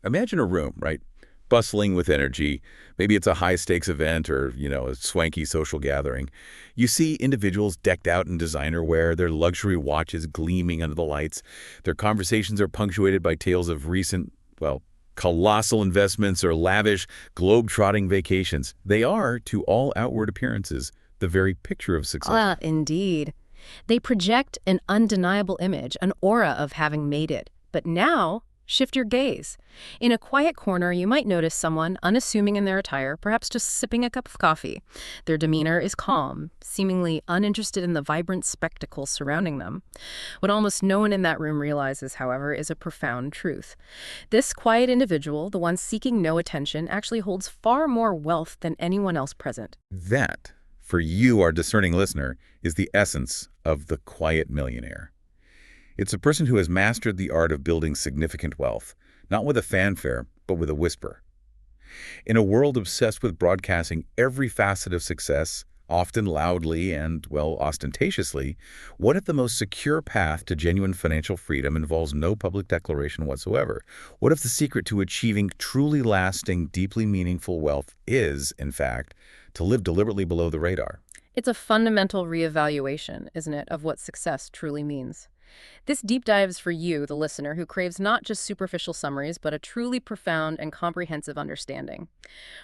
Imagine a room, right? Bustling with energy. Maybe it's a high-stakes event or, a swanky social gathering. You see individuals decked out in designer wear, their luxury watches gleaming under the lights. Their conversations are punctuated by tales of recent, colossal investments or lavish, globe-trotting vacations. They are, to all outward appearances, the very picture of success. Ah, indeed. They project an undeniable image, an aura of having made it. But now, shift your gaze. In a quiet corner, you might notice someone unassuming in their attire, perhaps just sipping a cup of coffee. Their demeanor is calm, seemingly uninterested in the vibrant spectacle surrounding them. What almost no one in that room realizes, however, is a profound truth. This quiet individual, the one seeking no attention, actually holds far more wealth than anyone else present. That, for you, our discerning listener, is the essence of the quiet millionaire. It's a person who has mastered the art of building significant wealth, not with a fanfare, but with a whisper. In a world obsessed with broadcasting every facet of success, often loudly and, ostentatiously, what if the most secure path to genuine financial freedom involves no public declaration whatsoever? What if the secret to achieving truly lasting, deeply meaningful wealth is, in fact, to live deliberately below the radar? It's a fundamental reevaluation, isn't it, of what success truly means. This deep dive is for you, the listener, who craves not just superficial summaries, but a truly profound and comprehensive understanding.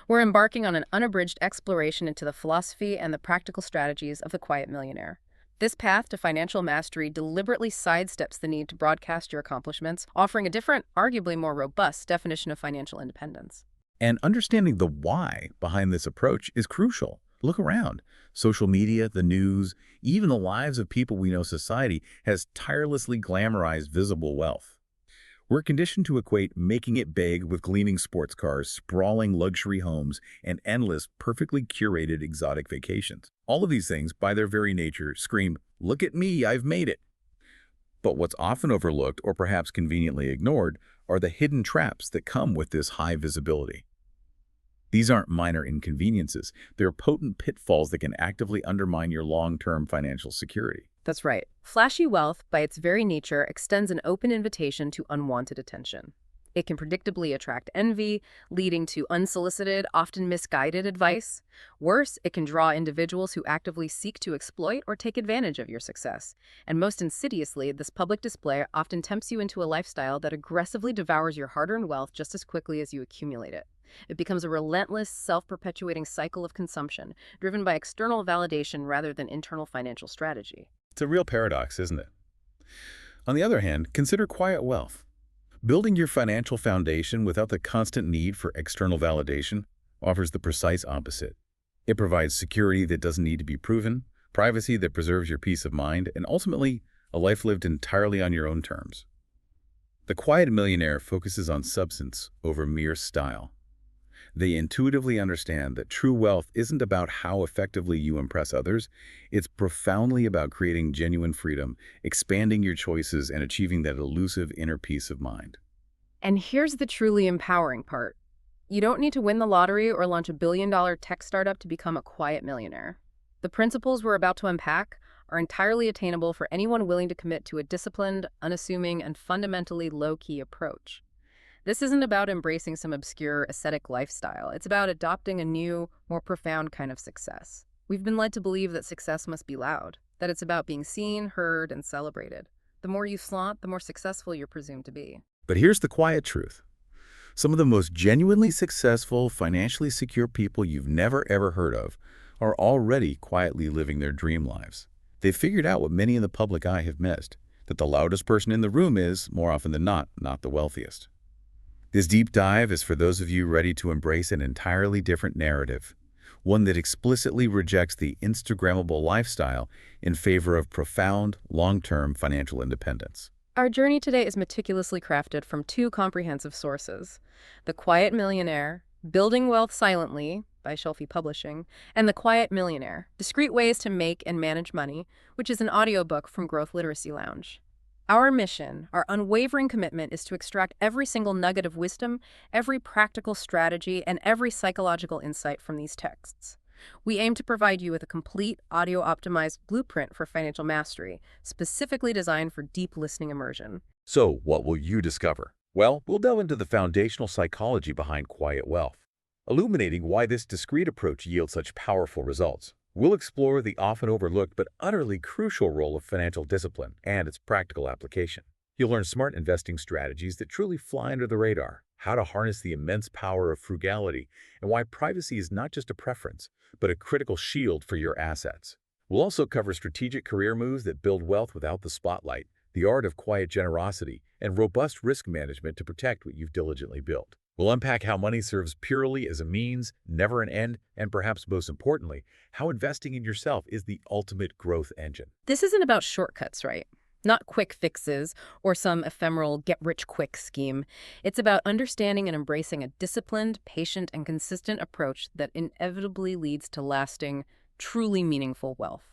We're embarking on an unabridged exploration into the philosophy and the practical strategies of the Quiet Millionaire. This path to financial mastery deliberately sidesteps the need to broadcast your accomplishments, offering a different, arguably more robust definition of financial independence. And understanding the why behind this approach is crucial. Look around. Social media, the news, even the lives of people we know society has tirelessly glamorized visible wealth. We're conditioned to equate making it big with gleaming sports cars, sprawling luxury homes, and endless, perfectly curated exotic vacations. All of these things, by their very nature, scream, "Look at me, I've made it." But what's often overlooked, or perhaps conveniently ignored, are the hidden traps that come with this high visibility. These aren't minor inconveniences. They're potent pitfalls that can actively undermine your long-term financial security. That's right. Flashy wealth, by its very nature, extends an open invitation to unwanted attention. It can predictably attract envy, leading to unsolicited, often misguided advice. Worse, it can draw individuals who actively seek to exploit or take advantage of your success. And most insidiously, this public display often tempts you into a lifestyle that aggressively devours your hard-earned wealth just as quickly as you accumulate it. It becomes a relentless, self-perpetuating cycle of consumption, driven by external validation rather than internal financial strategy. It's a real paradox, isn't it? On the other hand, consider quiet wealth. Building your financial foundation without the constant need for external validation offers the precise opposite. It provides security that doesn't need to be proven, privacy that preserves your peace of mind, and ultimately, a life lived entirely on your own terms. The quiet millionaire focuses on substance over mere style. They intuitively understand that true wealth isn't about how effectively you impress others. It's profoundly about creating genuine freedom, expanding your choices, and achieving that elusive inner peace of mind. And here's the truly empowering part. You don't need to win the lottery or launch a billion-dollar tech startup to become a quiet millionaire. The principles we're about to unpack are entirely attainable for anyone willing to commit to a disciplined, unassuming, and fundamentally low-key approach. This isn't about embracing some obscure ascetic lifestyle. It's about adopting a new, more profound kind of success. We've been led to believe that success must be loud, that it's about being seen, heard, and celebrated. The more you flaunt, the more successful you're presumed to be. But here's the quiet truth. Some of the most genuinely successful, financially secure people you've never ever heard of are already quietly living their dream lives. They've figured out what many in the public eye have missed, that the loudest person in the room is, more often than not the wealthiest. This deep dive is for those of you ready to embrace an entirely different narrative, one that explicitly rejects the Instagrammable lifestyle in favor of profound, long-term financial independence. Our journey today is meticulously crafted from two comprehensive sources: The Quiet Millionaire, Building Wealth Silently by Shelfie Publishing, and The Quiet Millionaire, Discreet Ways to Make and Manage Money, which is an audiobook from Growth Literacy Lounge. Our mission, our unwavering commitment, is to extract every single nugget of wisdom, every practical strategy, and every psychological insight from these texts. We aim to provide you with a complete, audio-optimized blueprint for financial mastery, specifically designed for deep listening immersion. So, what will you discover? Well, we'll delve into the foundational psychology behind quiet wealth, illuminating why this discrete approach yields such powerful results. We'll explore the often overlooked but utterly crucial role of financial discipline and its practical application. You'll learn smart investing strategies that truly fly under the radar, how to harness the immense power of frugality, and why privacy is not just a preference, but a critical shield for your assets. We'll also cover strategic career moves that build wealth without the spotlight, the art of quiet generosity, and robust risk management to protect what you've diligently built. We'll unpack how money serves purely as a means, never an end, and perhaps most importantly, how investing in yourself is the ultimate growth engine. This isn't about shortcuts, right? Not quick fixes or some ephemeral get-rich-quick scheme. It's about understanding and embracing a disciplined, patient, and consistent approach that inevitably leads to lasting, truly meaningful wealth.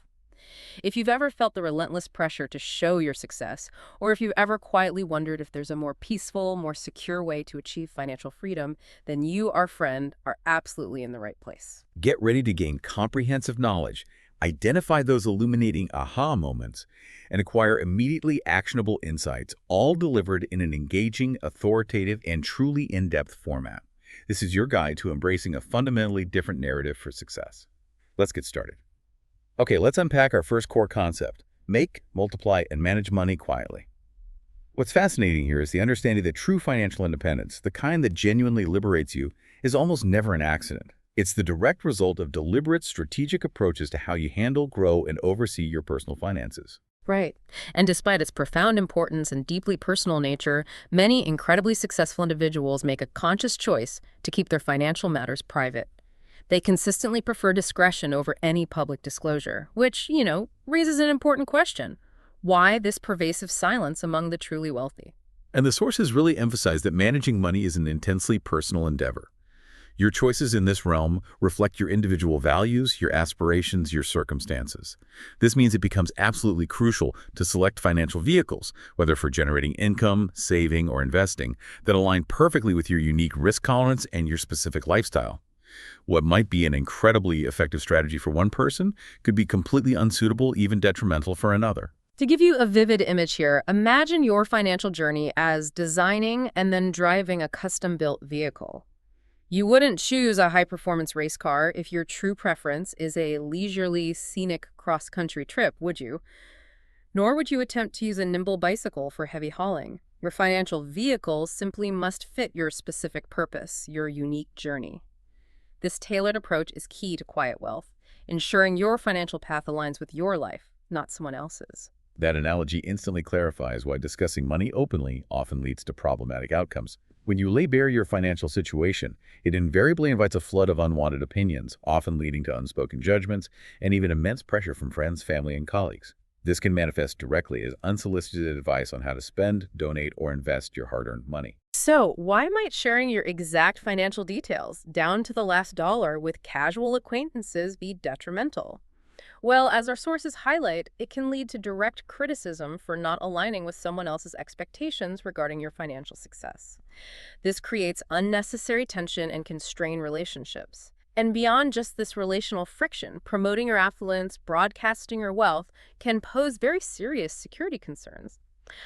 If you've ever felt the relentless pressure to show your success, or if you've ever quietly wondered if there's a more peaceful, more secure way to achieve financial freedom, then you, our friend, are absolutely in the right place. Get ready to gain comprehensive knowledge, identify those illuminating aha moments, and acquire immediately actionable insights, all delivered in an engaging, authoritative, and truly in-depth format. This is your guide to embracing a fundamentally different narrative for success. Let's get started. Okay, let's unpack our first core concept: make, multiply, and manage money quietly. What's fascinating here is the understanding that true financial independence, the kind that genuinely liberates you, is almost never an accident. It's the direct result of deliberate, strategic approaches to how you handle, grow, and oversee your personal finances. Right. And despite its profound importance and deeply personal nature, many incredibly successful individuals make a conscious choice to keep their financial matters private. They consistently prefer discretion over any public disclosure, which, raises an important question. Why this pervasive silence among the truly wealthy? And the sources really emphasize that managing money is an intensely personal endeavor. Your choices in this realm reflect your individual values, your aspirations, your circumstances. This means it becomes absolutely crucial to select financial vehicles, whether for generating income, saving, or investing, that align perfectly with your unique risk tolerance and your specific lifestyle. What might be an incredibly effective strategy for one person could be completely unsuitable, even detrimental for another. To give you a vivid image here, imagine your financial journey as designing and then driving a custom-built vehicle. You wouldn't choose a high-performance race car if your true preference is a leisurely, scenic cross-country trip, would you? Nor would you attempt to use a nimble bicycle for heavy hauling. Your financial vehicle simply must fit your specific purpose, your unique journey. This tailored approach is key to quiet wealth, ensuring your financial path aligns with your life, not someone else's. That analogy instantly clarifies why discussing money openly often leads to problematic outcomes. When you lay bare your financial situation, it invariably invites a flood of unwanted opinions, often leading to unspoken judgments and even immense pressure from friends, family, and colleagues. This can manifest directly as unsolicited advice on how to spend, donate, or invest your hard-earned money. So, why might sharing your exact financial details, down to the last dollar, with casual acquaintances be detrimental? Well, as our sources highlight, it can lead to direct criticism for not aligning with someone else's expectations regarding your financial success. This creates unnecessary tension and can strain relationships. And beyond just this relational friction, promoting your affluence, broadcasting your wealth, can pose very serious security concerns.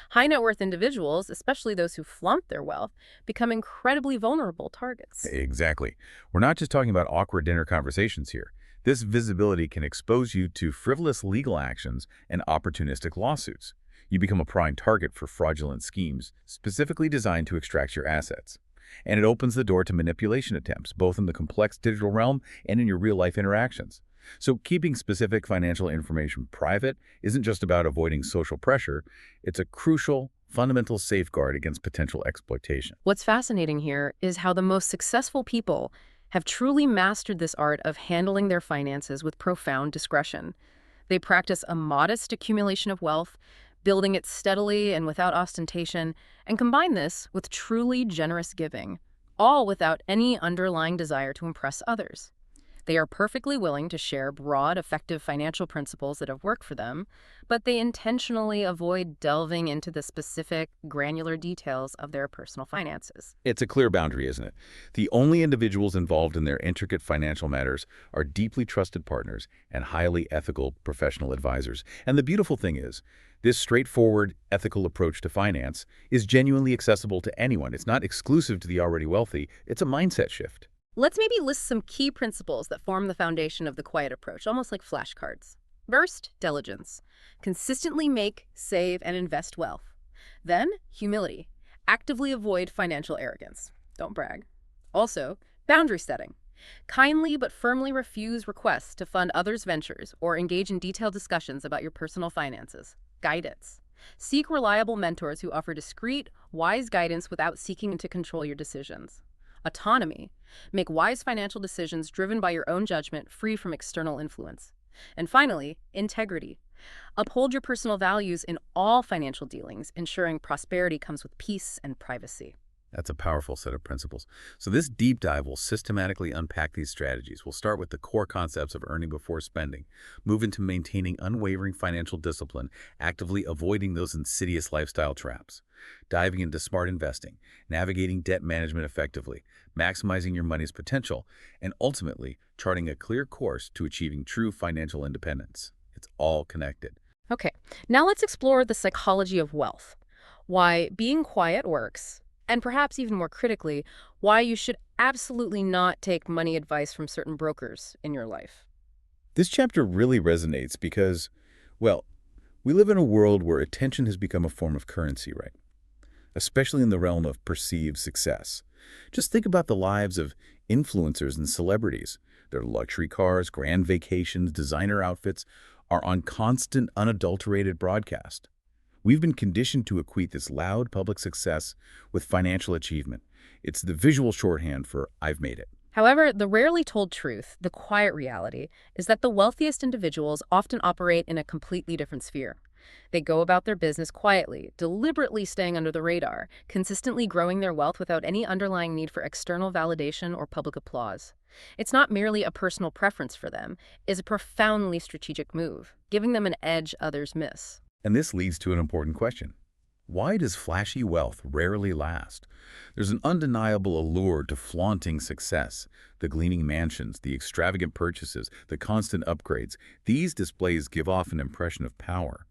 High net worth individuals, especially those who flaunt their wealth, become incredibly vulnerable targets. Exactly. We're not just talking about awkward dinner conversations here. This visibility can expose you to frivolous legal actions and opportunistic lawsuits. You become a prime target for fraudulent schemes specifically designed to extract your assets. And it opens the door to manipulation attempts, both in the complex digital realm and in your real-life interactions. So keeping specific financial information private isn't just about avoiding social pressure. It's a crucial, fundamental safeguard against potential exploitation. What's fascinating here is how the most successful people have truly mastered this art of handling their finances with profound discretion. They practice a modest accumulation of wealth, building it steadily and without ostentation, and combine this with truly generous giving, all without any underlying desire to impress others. They are perfectly willing to share broad, effective financial principles that have worked for them, but they intentionally avoid delving into the specific, granular details of their personal finances. It's a clear boundary, isn't it? The only individuals involved in their intricate financial matters are deeply trusted partners and highly ethical professional advisors. And the beautiful thing is, this straightforward, ethical approach to finance is genuinely accessible to anyone. It's not exclusive to the already wealthy. It's a mindset shift. Let's maybe list some key principles that form the foundation of the quiet approach, almost like flashcards. First, diligence. Consistently make, save, and invest wealth. Then, humility. Actively avoid financial arrogance. Don't brag. Also, boundary setting. Kindly but firmly refuse requests to fund others' ventures or engage in detailed discussions about your personal finances. Guidance. Seek reliable mentors who offer discreet, wise guidance without seeking to control your decisions. Autonomy. Make wise financial decisions driven by your own judgment, free from external influence. And finally, integrity. Uphold your personal values in all financial dealings, ensuring prosperity comes with peace and privacy. That's a powerful set of principles. So this deep dive will systematically unpack these strategies. We'll start with the core concepts of earning before spending, move into maintaining unwavering financial discipline, actively avoiding those insidious lifestyle traps, diving into smart investing, navigating debt management effectively, maximizing your money's potential, and ultimately charting a clear course to achieving true financial independence. It's all connected. Okay, now let's explore the psychology of wealth, why being quiet works, and perhaps even more critically, why you should absolutely not take money advice from certain brokers in your life. This chapter really resonates because, well, we live in a world where attention has become a form of currency, right? Especially in the realm of perceived success. Just think about the lives of influencers and celebrities. Their luxury cars, grand vacations, designer outfits are on constant, unadulterated broadcast. We've been conditioned to equate this loud public success with financial achievement. It's the visual shorthand for "I've made it." However, the rarely told truth, the quiet reality, is that the wealthiest individuals often operate in a completely different sphere. They go about their business quietly, deliberately staying under the radar, consistently growing their wealth without any underlying need for external validation or public applause. It's not merely a personal preference for them, it's a profoundly strategic move, giving them an edge others miss. And this leads to an important question. Why does flashy wealth rarely last? There's an undeniable allure to flaunting success. The gleaming mansions, the extravagant purchases, the constant upgrades. These displays give off an impression of power.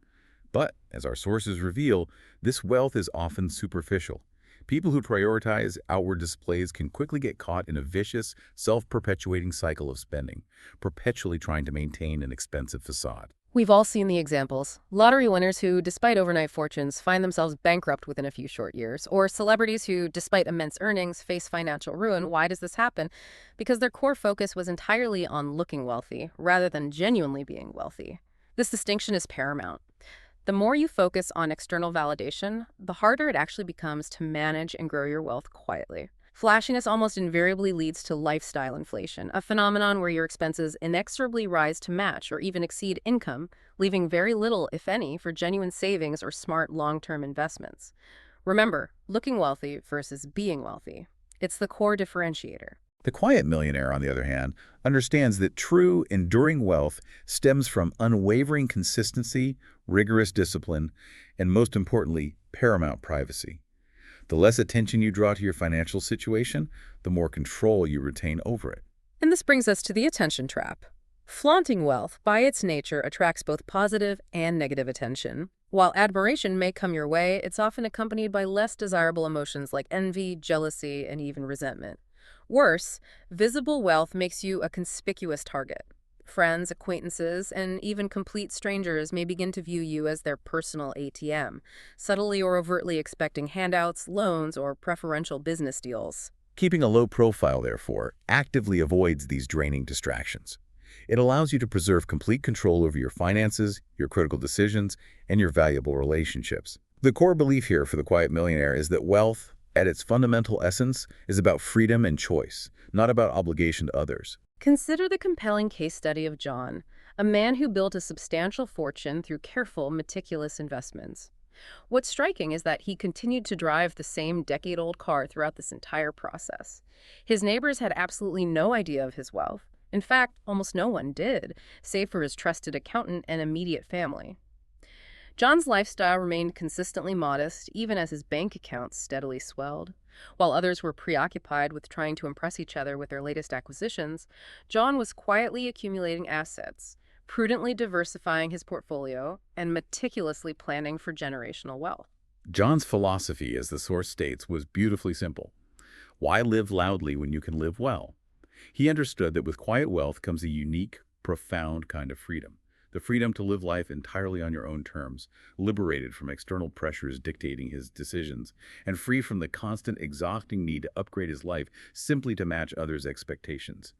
But, as our sources reveal, this wealth is often superficial. People who prioritize outward displays can quickly get caught in a vicious, self-perpetuating cycle of spending, perpetually trying to maintain an expensive facade. We've all seen the examples. Lottery winners who, despite overnight fortunes, find themselves bankrupt within a few short years, or celebrities who, despite immense earnings, face financial ruin. Why does this happen? Because their core focus was entirely on looking wealthy, rather than genuinely being wealthy. This distinction is paramount. The more you focus on external validation, the harder it actually becomes to manage and grow your wealth quietly. Flashiness almost invariably leads to lifestyle inflation, a phenomenon where your expenses inexorably rise to match or even exceed income, leaving very little, if any, for genuine savings or smart long-term investments. Remember, looking wealthy versus being wealthy. It's the core differentiator. The quiet millionaire, on the other hand, understands that true, enduring wealth stems from unwavering consistency, rigorous discipline, and most importantly, paramount privacy. The less attention you draw to your financial situation, the more control you retain over it. And this brings us to the attention trap. Flaunting wealth, by its nature, attracts both positive and negative attention. While admiration may come your way, it's often accompanied by less desirable emotions like envy, jealousy, and even resentment. Worse, visible wealth makes you a conspicuous target. Friends, acquaintances, and even complete strangers may begin to view you as their personal ATM, subtly or overtly expecting handouts, loans, or preferential business deals. Keeping a low profile, therefore, actively avoids these draining distractions. It allows you to preserve complete control over your finances, your critical decisions, and your valuable relationships. The core belief here for the quiet millionaire is that wealth, at its fundamental essence, is about freedom and choice, not about obligation to others. Consider the compelling case study of John, a man who built a substantial fortune through careful, meticulous investments. What's striking is that he continued to drive the same decade-old car throughout this entire process. His neighbors had absolutely no idea of his wealth. In fact, almost no one did, save for his trusted accountant and immediate family. John's lifestyle remained consistently modest, even as his bank accounts steadily swelled. While others were preoccupied with trying to impress each other with their latest acquisitions, John was quietly accumulating assets, prudently diversifying his portfolio, and meticulously planning for generational wealth. John's philosophy, as the source states, was beautifully simple. Why live loudly when you can live well? He understood that with quiet wealth comes a unique, profound kind of freedom. The freedom to live life entirely on your own terms, liberated from external pressures dictating his decisions, and free from the constant exhausting need to upgrade his life simply to match others' expectations.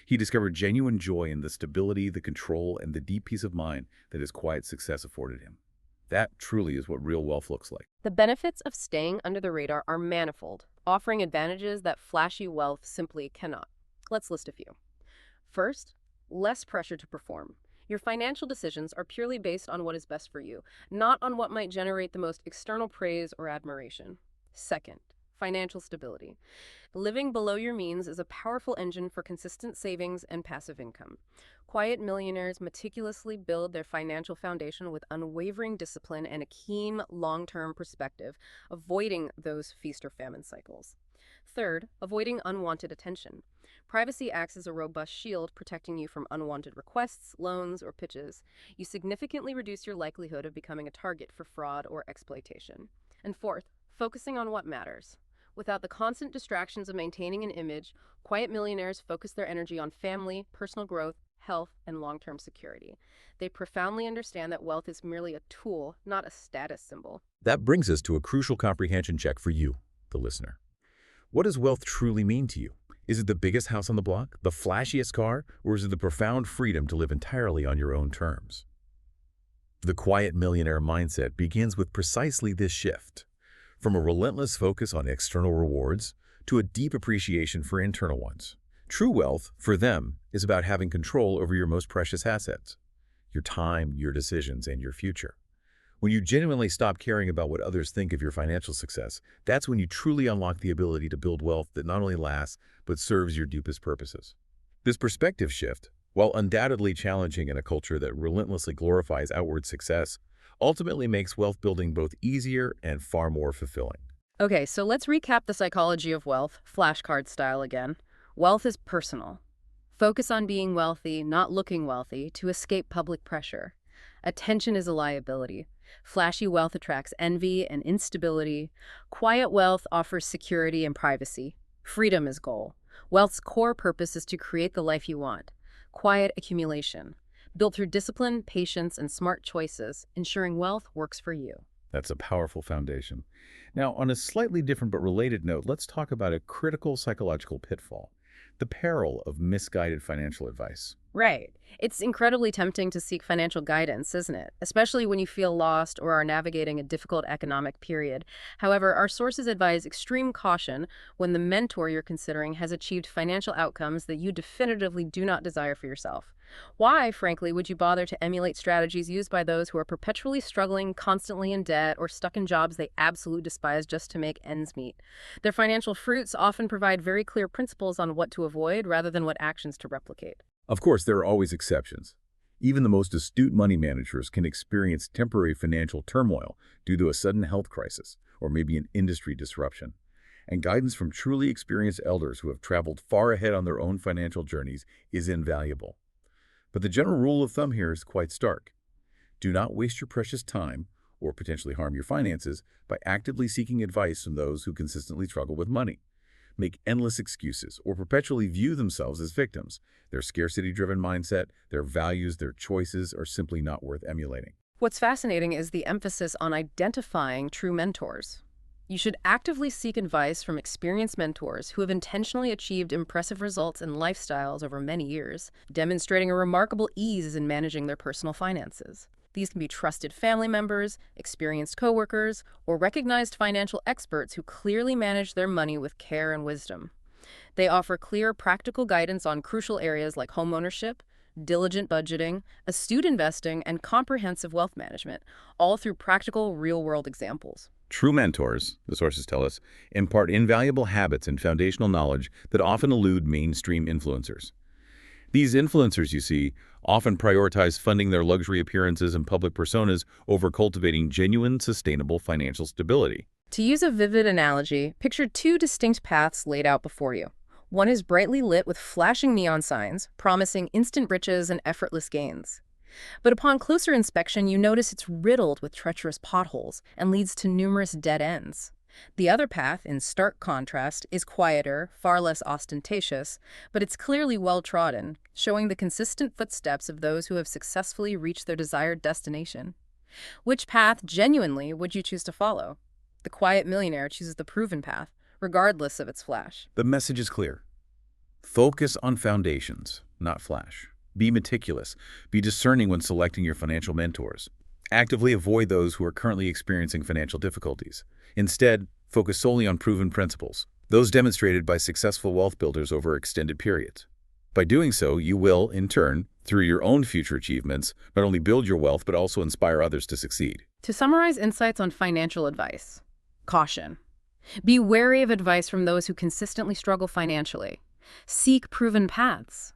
He discovered genuine joy in the stability, the control, and the deep peace of mind that his quiet success afforded him. That truly is what real wealth looks like. The benefits of staying under the radar are manifold, offering advantages that flashy wealth simply cannot. Let's list a few. First, less pressure to perform. Your financial decisions are purely based on what is best for you, not on what might generate the most external praise or admiration. Second, financial stability. Living below your means is a powerful engine for consistent savings and passive income. Quiet millionaires meticulously build their financial foundation with unwavering discipline and a keen, long-term perspective, avoiding those feast or famine cycles. Third, avoiding unwanted attention. Privacy acts as a robust shield, protecting you from unwanted requests, loans, or pitches. You significantly reduce your likelihood of becoming a target for fraud or exploitation. And fourth, focusing on what matters. Without the constant distractions of maintaining an image, quiet millionaires focus their energy on family, personal growth, health, and long-term security. They profoundly understand that wealth is merely a tool, not a status symbol. That brings us to a crucial comprehension check for you, the listener. What does wealth truly mean to you? Is it the biggest house on the block, the flashiest car, or is it the profound freedom to live entirely on your own terms? The quiet millionaire mindset begins with precisely this shift, from a relentless focus on external rewards to a deep appreciation for internal ones. True wealth, for them, is about having control over your most precious assets, your time, your decisions, and your future. When you genuinely stop caring about what others think of your financial success, that's when you truly unlock the ability to build wealth that not only lasts, but serves your deepest purposes. This perspective shift, while undoubtedly challenging in a culture that relentlessly glorifies outward success, ultimately makes wealth building both easier and far more fulfilling. Okay, so let's recap the psychology of wealth, flashcard style again. Wealth is personal. Focus on being wealthy, not looking wealthy, to escape public pressure. Attention is a liability. Flashy wealth attracts envy and instability. Quiet wealth offers security and privacy. Freedom is goal. Wealth's core purpose is to create the life you want. Quiet accumulation, built through discipline, patience, and smart choices, ensuring wealth works for you. That's a powerful foundation. Now, on a slightly different but related note, let's talk about a critical psychological pitfall, the peril of misguided financial advice. Right. It's incredibly tempting to seek financial guidance, isn't it? Especially when you feel lost or are navigating a difficult economic period. However, our sources advise extreme caution when the mentor you're considering has achieved financial outcomes that you definitively do not desire for yourself. Why, frankly, would you bother to emulate strategies used by those who are perpetually struggling, constantly in debt, or stuck in jobs they absolutely despise just to make ends meet? Their financial fruits often provide very clear principles on what to avoid rather than what actions to replicate. Of course, there are always exceptions. Even the most astute money managers can experience temporary financial turmoil due to a sudden health crisis or maybe an industry disruption. And guidance from truly experienced elders who have traveled far ahead on their own financial journeys is invaluable. But the general rule of thumb here is quite stark. Do not waste your precious time or potentially harm your finances by actively seeking advice from those who consistently struggle with money, make endless excuses, or perpetually view themselves as victims. Their scarcity-driven mindset, their values, their choices are simply not worth emulating. What's fascinating is the emphasis on identifying true mentors. You should actively seek advice from experienced mentors who have intentionally achieved impressive results and lifestyles over many years, demonstrating a remarkable ease in managing their personal finances. These can be trusted family members, experienced coworkers, or recognized financial experts who clearly manage their money with care and wisdom. They offer clear, practical guidance on crucial areas like homeownership, diligent budgeting, astute investing, and comprehensive wealth management, all through practical, real-world examples. True mentors, the sources tell us, impart invaluable habits and foundational knowledge that often elude mainstream influencers. These influencers, you see, often prioritize funding their luxury appearances and public personas over cultivating genuine, sustainable financial stability. To use a vivid analogy, picture two distinct paths laid out before you. One is brightly lit with flashing neon signs, promising instant riches and effortless gains. But upon closer inspection, you notice it's riddled with treacherous potholes and leads to numerous dead ends. The other path, in stark contrast, is quieter, far less ostentatious, but it's clearly well-trodden, showing the consistent footsteps of those who have successfully reached their desired destination. Which path, genuinely, would you choose to follow? The quiet millionaire chooses the proven path, regardless of its flash. The message is clear. Focus on foundations, not flash. Be meticulous. Be discerning when selecting your financial mentors. Actively avoid those who are currently experiencing financial difficulties. Instead, focus solely on proven principles, those demonstrated by successful wealth builders over extended periods. By doing so, you will, in turn, through your own future achievements, not only build your wealth but also inspire others to succeed. To summarize insights on financial advice, caution. Be wary of advice from those who consistently struggle financially. Seek proven paths.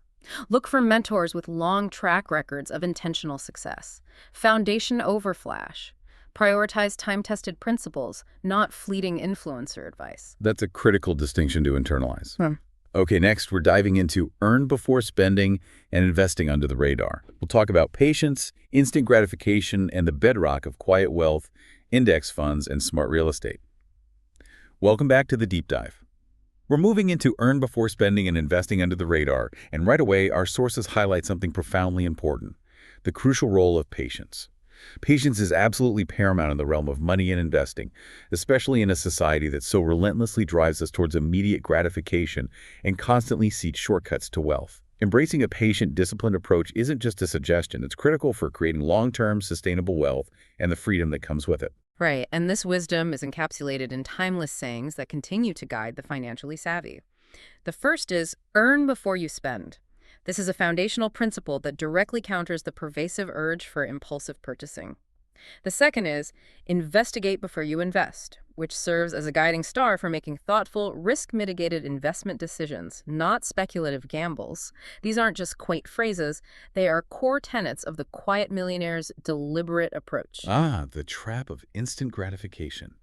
Look for mentors with long track records of intentional success. Foundation over flash. Prioritize time-tested principles, not fleeting influencer advice. That's a critical distinction to internalize. Hmm. Okay, next we're diving into earn before spending and investing under the radar. We'll talk about patience, instant gratification, and the bedrock of quiet wealth, index funds, and smart real estate. Welcome back to the deep dive. We're moving into earn before spending and investing under the radar, and right away our sources highlight something profoundly important: the crucial role of patience. Patience is absolutely paramount in the realm of money and investing, especially in a society that so relentlessly drives us towards immediate gratification and constantly seeks shortcuts to wealth. Embracing a patient, disciplined approach isn't just a suggestion, it's critical for creating long-term, sustainable wealth and the freedom that comes with it. Right, and this wisdom is encapsulated in timeless sayings that continue to guide the financially savvy. The first is, earn before you spend. This is a foundational principle that directly counters the pervasive urge for impulsive purchasing. The second is, investigate before you invest, which serves as a guiding star for making thoughtful, risk-mitigated investment decisions, not speculative gambles. These aren't just quaint phrases, they are core tenets of the Quiet Millionaire's deliberate approach. Ah, the trap of instant gratification.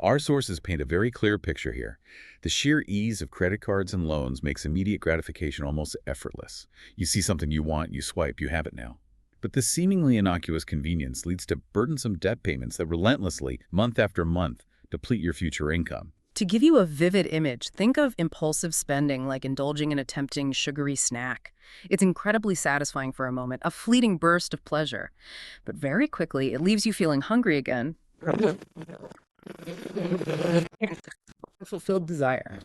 Our sources paint a very clear picture here. The sheer ease of credit cards and loans makes immediate gratification almost effortless. You see something you want, you swipe, you have it now. But this seemingly innocuous convenience leads to burdensome debt payments that relentlessly, month after month, deplete your future income. To give you a vivid image, think of impulsive spending like indulging in a tempting sugary snack. It's incredibly satisfying for a moment, a fleeting burst of pleasure. But very quickly, it leaves you feeling hungry again. Fulfilled desire.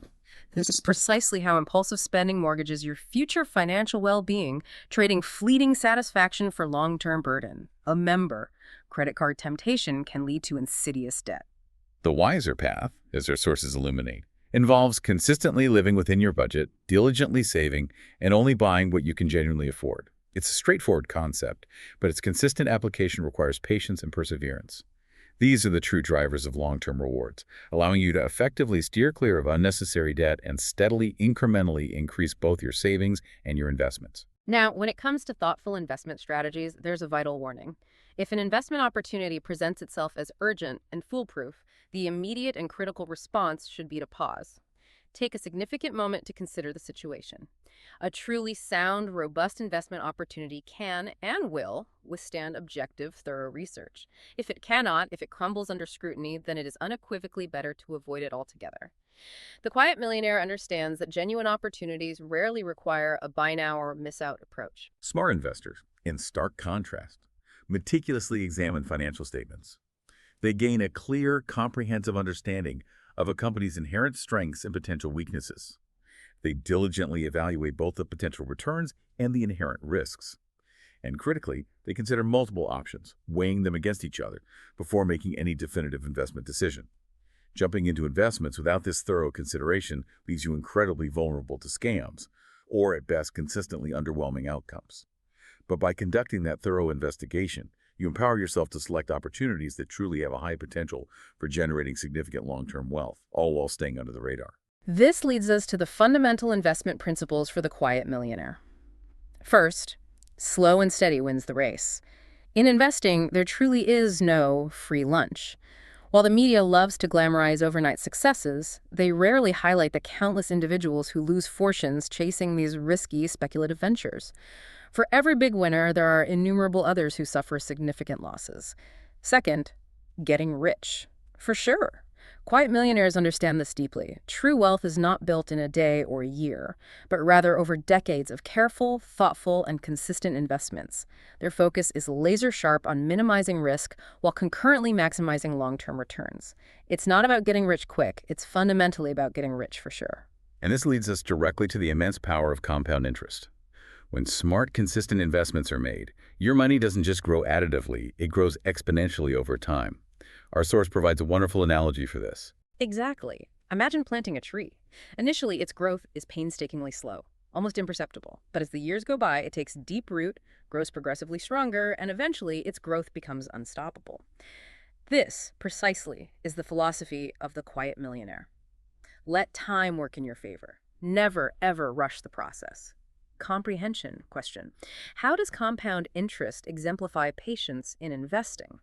This is precisely how impulsive spending mortgages your future financial well-being, trading fleeting satisfaction for long-term burden. Remember, credit card temptation can lead to insidious debt. The wiser path, as our sources illuminate, involves consistently living within your budget, diligently saving, and only buying what you can genuinely afford. It's a straightforward concept, but its consistent application requires patience and perseverance. These are the true drivers of long-term rewards, allowing you to effectively steer clear of unnecessary debt and steadily, incrementally increase both your savings and your investments. Now, when it comes to thoughtful investment strategies, there's a vital warning. If an investment opportunity presents itself as urgent and foolproof, the immediate and critical response should be to pause. Take a significant moment to consider the situation. A truly sound, robust investment opportunity can and will withstand objective, thorough research. If it cannot, if it crumbles under scrutiny, then it is unequivocally better to avoid it altogether. The Quiet Millionaire understands that genuine opportunities rarely require a buy now or miss out approach. Smart investors, in stark contrast, meticulously examine financial statements. They gain a clear, comprehensive understanding of a company's inherent strengths and potential weaknesses. They diligently evaluate both the potential returns and the inherent risks. And critically, they consider multiple options, weighing them against each other before making any definitive investment decision. Jumping into investments without this thorough consideration leaves you incredibly vulnerable to scams, or at best consistently underwhelming outcomes. But by conducting that thorough investigation, you empower yourself to select opportunities that truly have a high potential for generating significant long-term wealth, all while staying under the radar. This leads us to the fundamental investment principles for the Quiet Millionaire. First, slow and steady wins the race. In investing, there truly is no free lunch. While the media loves to glamorize overnight successes, they rarely highlight the countless individuals who lose fortunes chasing these risky speculative ventures. For every big winner, there are innumerable others who suffer significant losses. Second, getting rich. For sure. Quiet millionaires understand this deeply. True wealth is not built in a day or a year, but rather over decades of careful, thoughtful, and consistent investments. Their focus is laser sharp on minimizing risk while concurrently maximizing long-term returns. It's not about getting rich quick, it's fundamentally about getting rich for sure. And this leads us directly to the immense power of compound interest. When smart, consistent investments are made, your money doesn't just grow additively, it grows exponentially over time. Our source provides a wonderful analogy for this. Exactly. Imagine planting a tree. Initially, its growth is painstakingly slow, almost imperceptible. But as the years go by, it takes deep root, grows progressively stronger, and eventually its growth becomes unstoppable. This, precisely, is the philosophy of the quiet millionaire. Let time work in your favor. Never, ever rush the process. Comprehension question. How does compound interest exemplify patience in investing?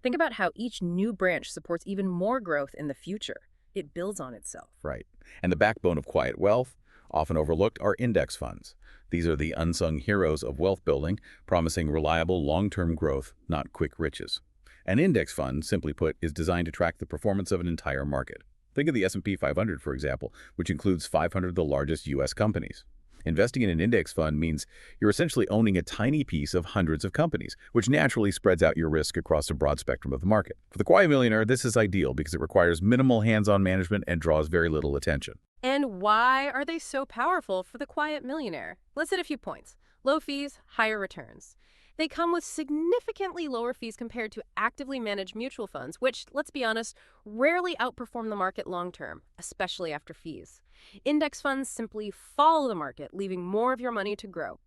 Think about how each new branch supports even more growth in the future. It builds on itself. Right. And the backbone of quiet wealth, often overlooked, are index funds. These are the unsung heroes of wealth building, promising reliable long-term growth, not quick riches. An index fund, simply put, is designed to track the performance of an entire market. Think of the S&P 500, for example, which includes 500 of the largest U.S. companies. Investing in an index fund means you're essentially owning a tiny piece of hundreds of companies, which naturally spreads out your risk across a broad spectrum of the market. For the quiet millionaire, this is ideal because it requires minimal hands-on management and draws very little attention. And why are they so powerful for the quiet millionaire? Let's hit a few points. Low fees, higher returns. They come with significantly lower fees compared to actively managed mutual funds, which, let's be honest, rarely outperform the market long term, especially after fees. Index funds simply follow the market, leaving more of your money to grow.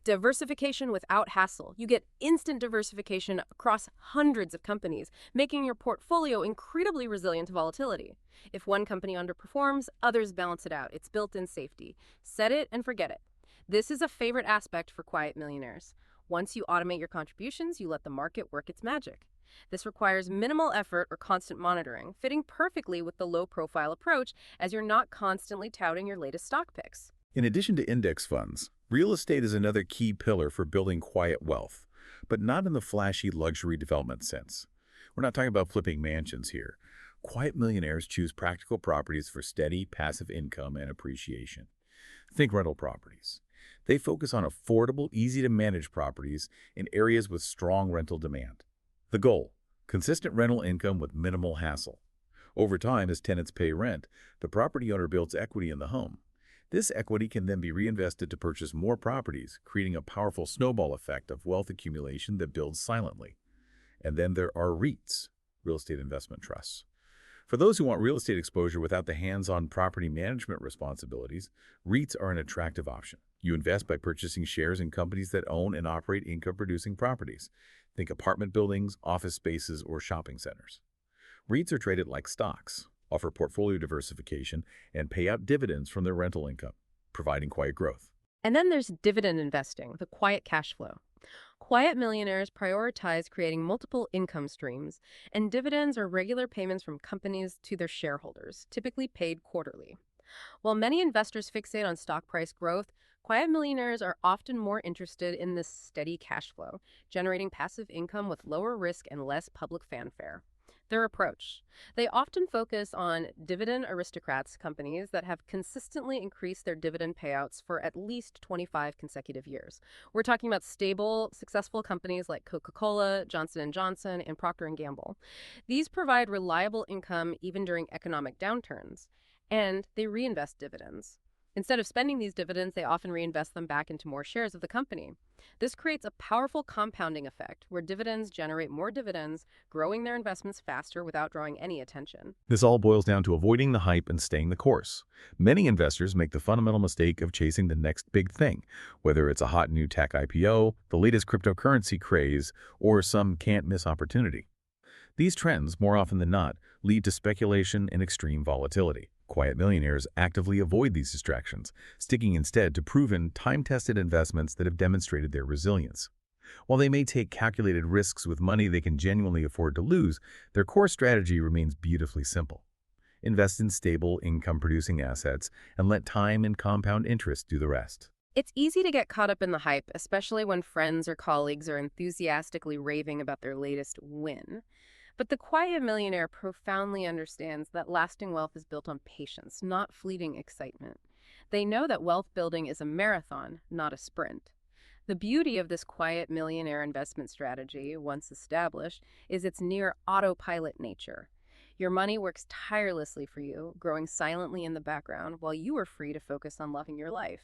Diversification without hassle. You get instant diversification across hundreds of companies, making your portfolio incredibly resilient to volatility. If one company underperforms, others balance it out. It's built-in safety. Set it and forget it. This is a favorite aspect for quiet millionaires. Once you automate your contributions, you let the market work its magic. This requires minimal effort or constant monitoring, fitting perfectly with the low-profile approach as you're not constantly touting your latest stock picks. In addition to index funds, real estate is another key pillar for building quiet wealth, but not in the flashy luxury development sense. We're not talking about flipping mansions here. Quiet millionaires choose practical properties for steady, passive income and appreciation. Think rental properties. They focus on affordable, easy-to-manage properties in areas with strong rental demand. The goal: consistent rental income with minimal hassle. Over time, as tenants pay rent, the property owner builds equity in the home. This equity can then be reinvested to purchase more properties, creating a powerful snowball effect of wealth accumulation that builds silently. And then there are REITs, real estate investment trusts. For those who want real estate exposure without the hands-on property management responsibilities, REITs are an attractive option. You invest by purchasing shares in companies that own and operate income-producing properties. Think apartment buildings, office spaces, or shopping centers. REITs are traded like stocks, offer portfolio diversification, and pay out dividends from their rental income, providing quiet growth. And then there's dividend investing, the quiet cash flow. Quiet millionaires prioritize creating multiple income streams, and dividends are regular payments from companies to their shareholders, typically paid quarterly. While many investors fixate on stock price growth, quiet millionaires are often more interested in this steady cash flow, generating passive income with lower risk and less public fanfare. Their approach: they often focus on dividend aristocrats companies that have consistently increased their dividend payouts for at least 25 consecutive years. We're talking about stable, successful companies like Coca-Cola, Johnson & Johnson, and Procter & Gamble. These provide reliable income even during economic downturns, and they reinvest dividends. Instead of spending these dividends, they often reinvest them back into more shares of the company. This creates a powerful compounding effect where dividends generate more dividends, growing their investments faster without drawing any attention. This all boils down to avoiding the hype and staying the course. Many investors make the fundamental mistake of chasing the next big thing, whether it's a hot new tech IPO, the latest cryptocurrency craze, or some can't-miss opportunity. These trends, more often than not, lead to speculation and extreme volatility. Quiet millionaires actively avoid these distractions, sticking instead to proven, time-tested investments that have demonstrated their resilience. While they may take calculated risks with money they can genuinely afford to lose, their core strategy remains beautifully simple. Invest in stable, income-producing assets and let time and compound interest do the rest. It's easy to get caught up in the hype, especially when friends or colleagues are enthusiastically raving about their latest win. But the quiet millionaire profoundly understands that lasting wealth is built on patience, not fleeting excitement. They know that wealth building is a marathon, not a sprint. The beauty of this quiet millionaire investment strategy, once established, is its near autopilot nature. Your money works tirelessly for you, growing silently in the background while you are free to focus on loving your life.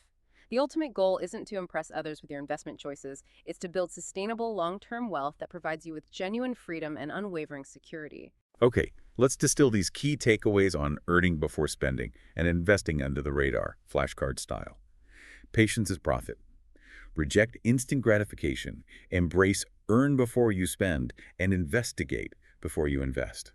The ultimate goal isn't to impress others with your investment choices, it's to build sustainable long-term wealth that provides you with genuine freedom and unwavering security. Okay, let's distill these key takeaways on earning before spending and investing under the radar, flashcard style. Patience is profit. Reject instant gratification. Embrace earn before you spend and investigate before you invest.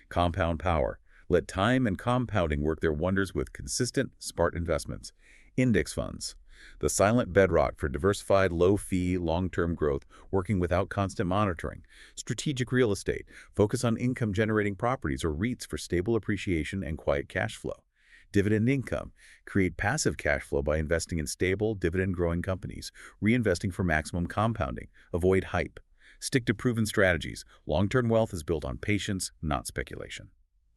Compound power. Let time and compounding work their wonders with consistent, smart investments. Index funds. The silent bedrock for diversified, low-fee, long-term growth, working without constant monitoring. Strategic real estate. Focus on income-generating properties or REITs for stable appreciation and quiet cash flow. Dividend income. Create passive cash flow by investing in stable, dividend-growing companies, reinvesting for maximum compounding. Avoid hype. Stick to proven strategies. Long-term wealth is built on patience, not speculation.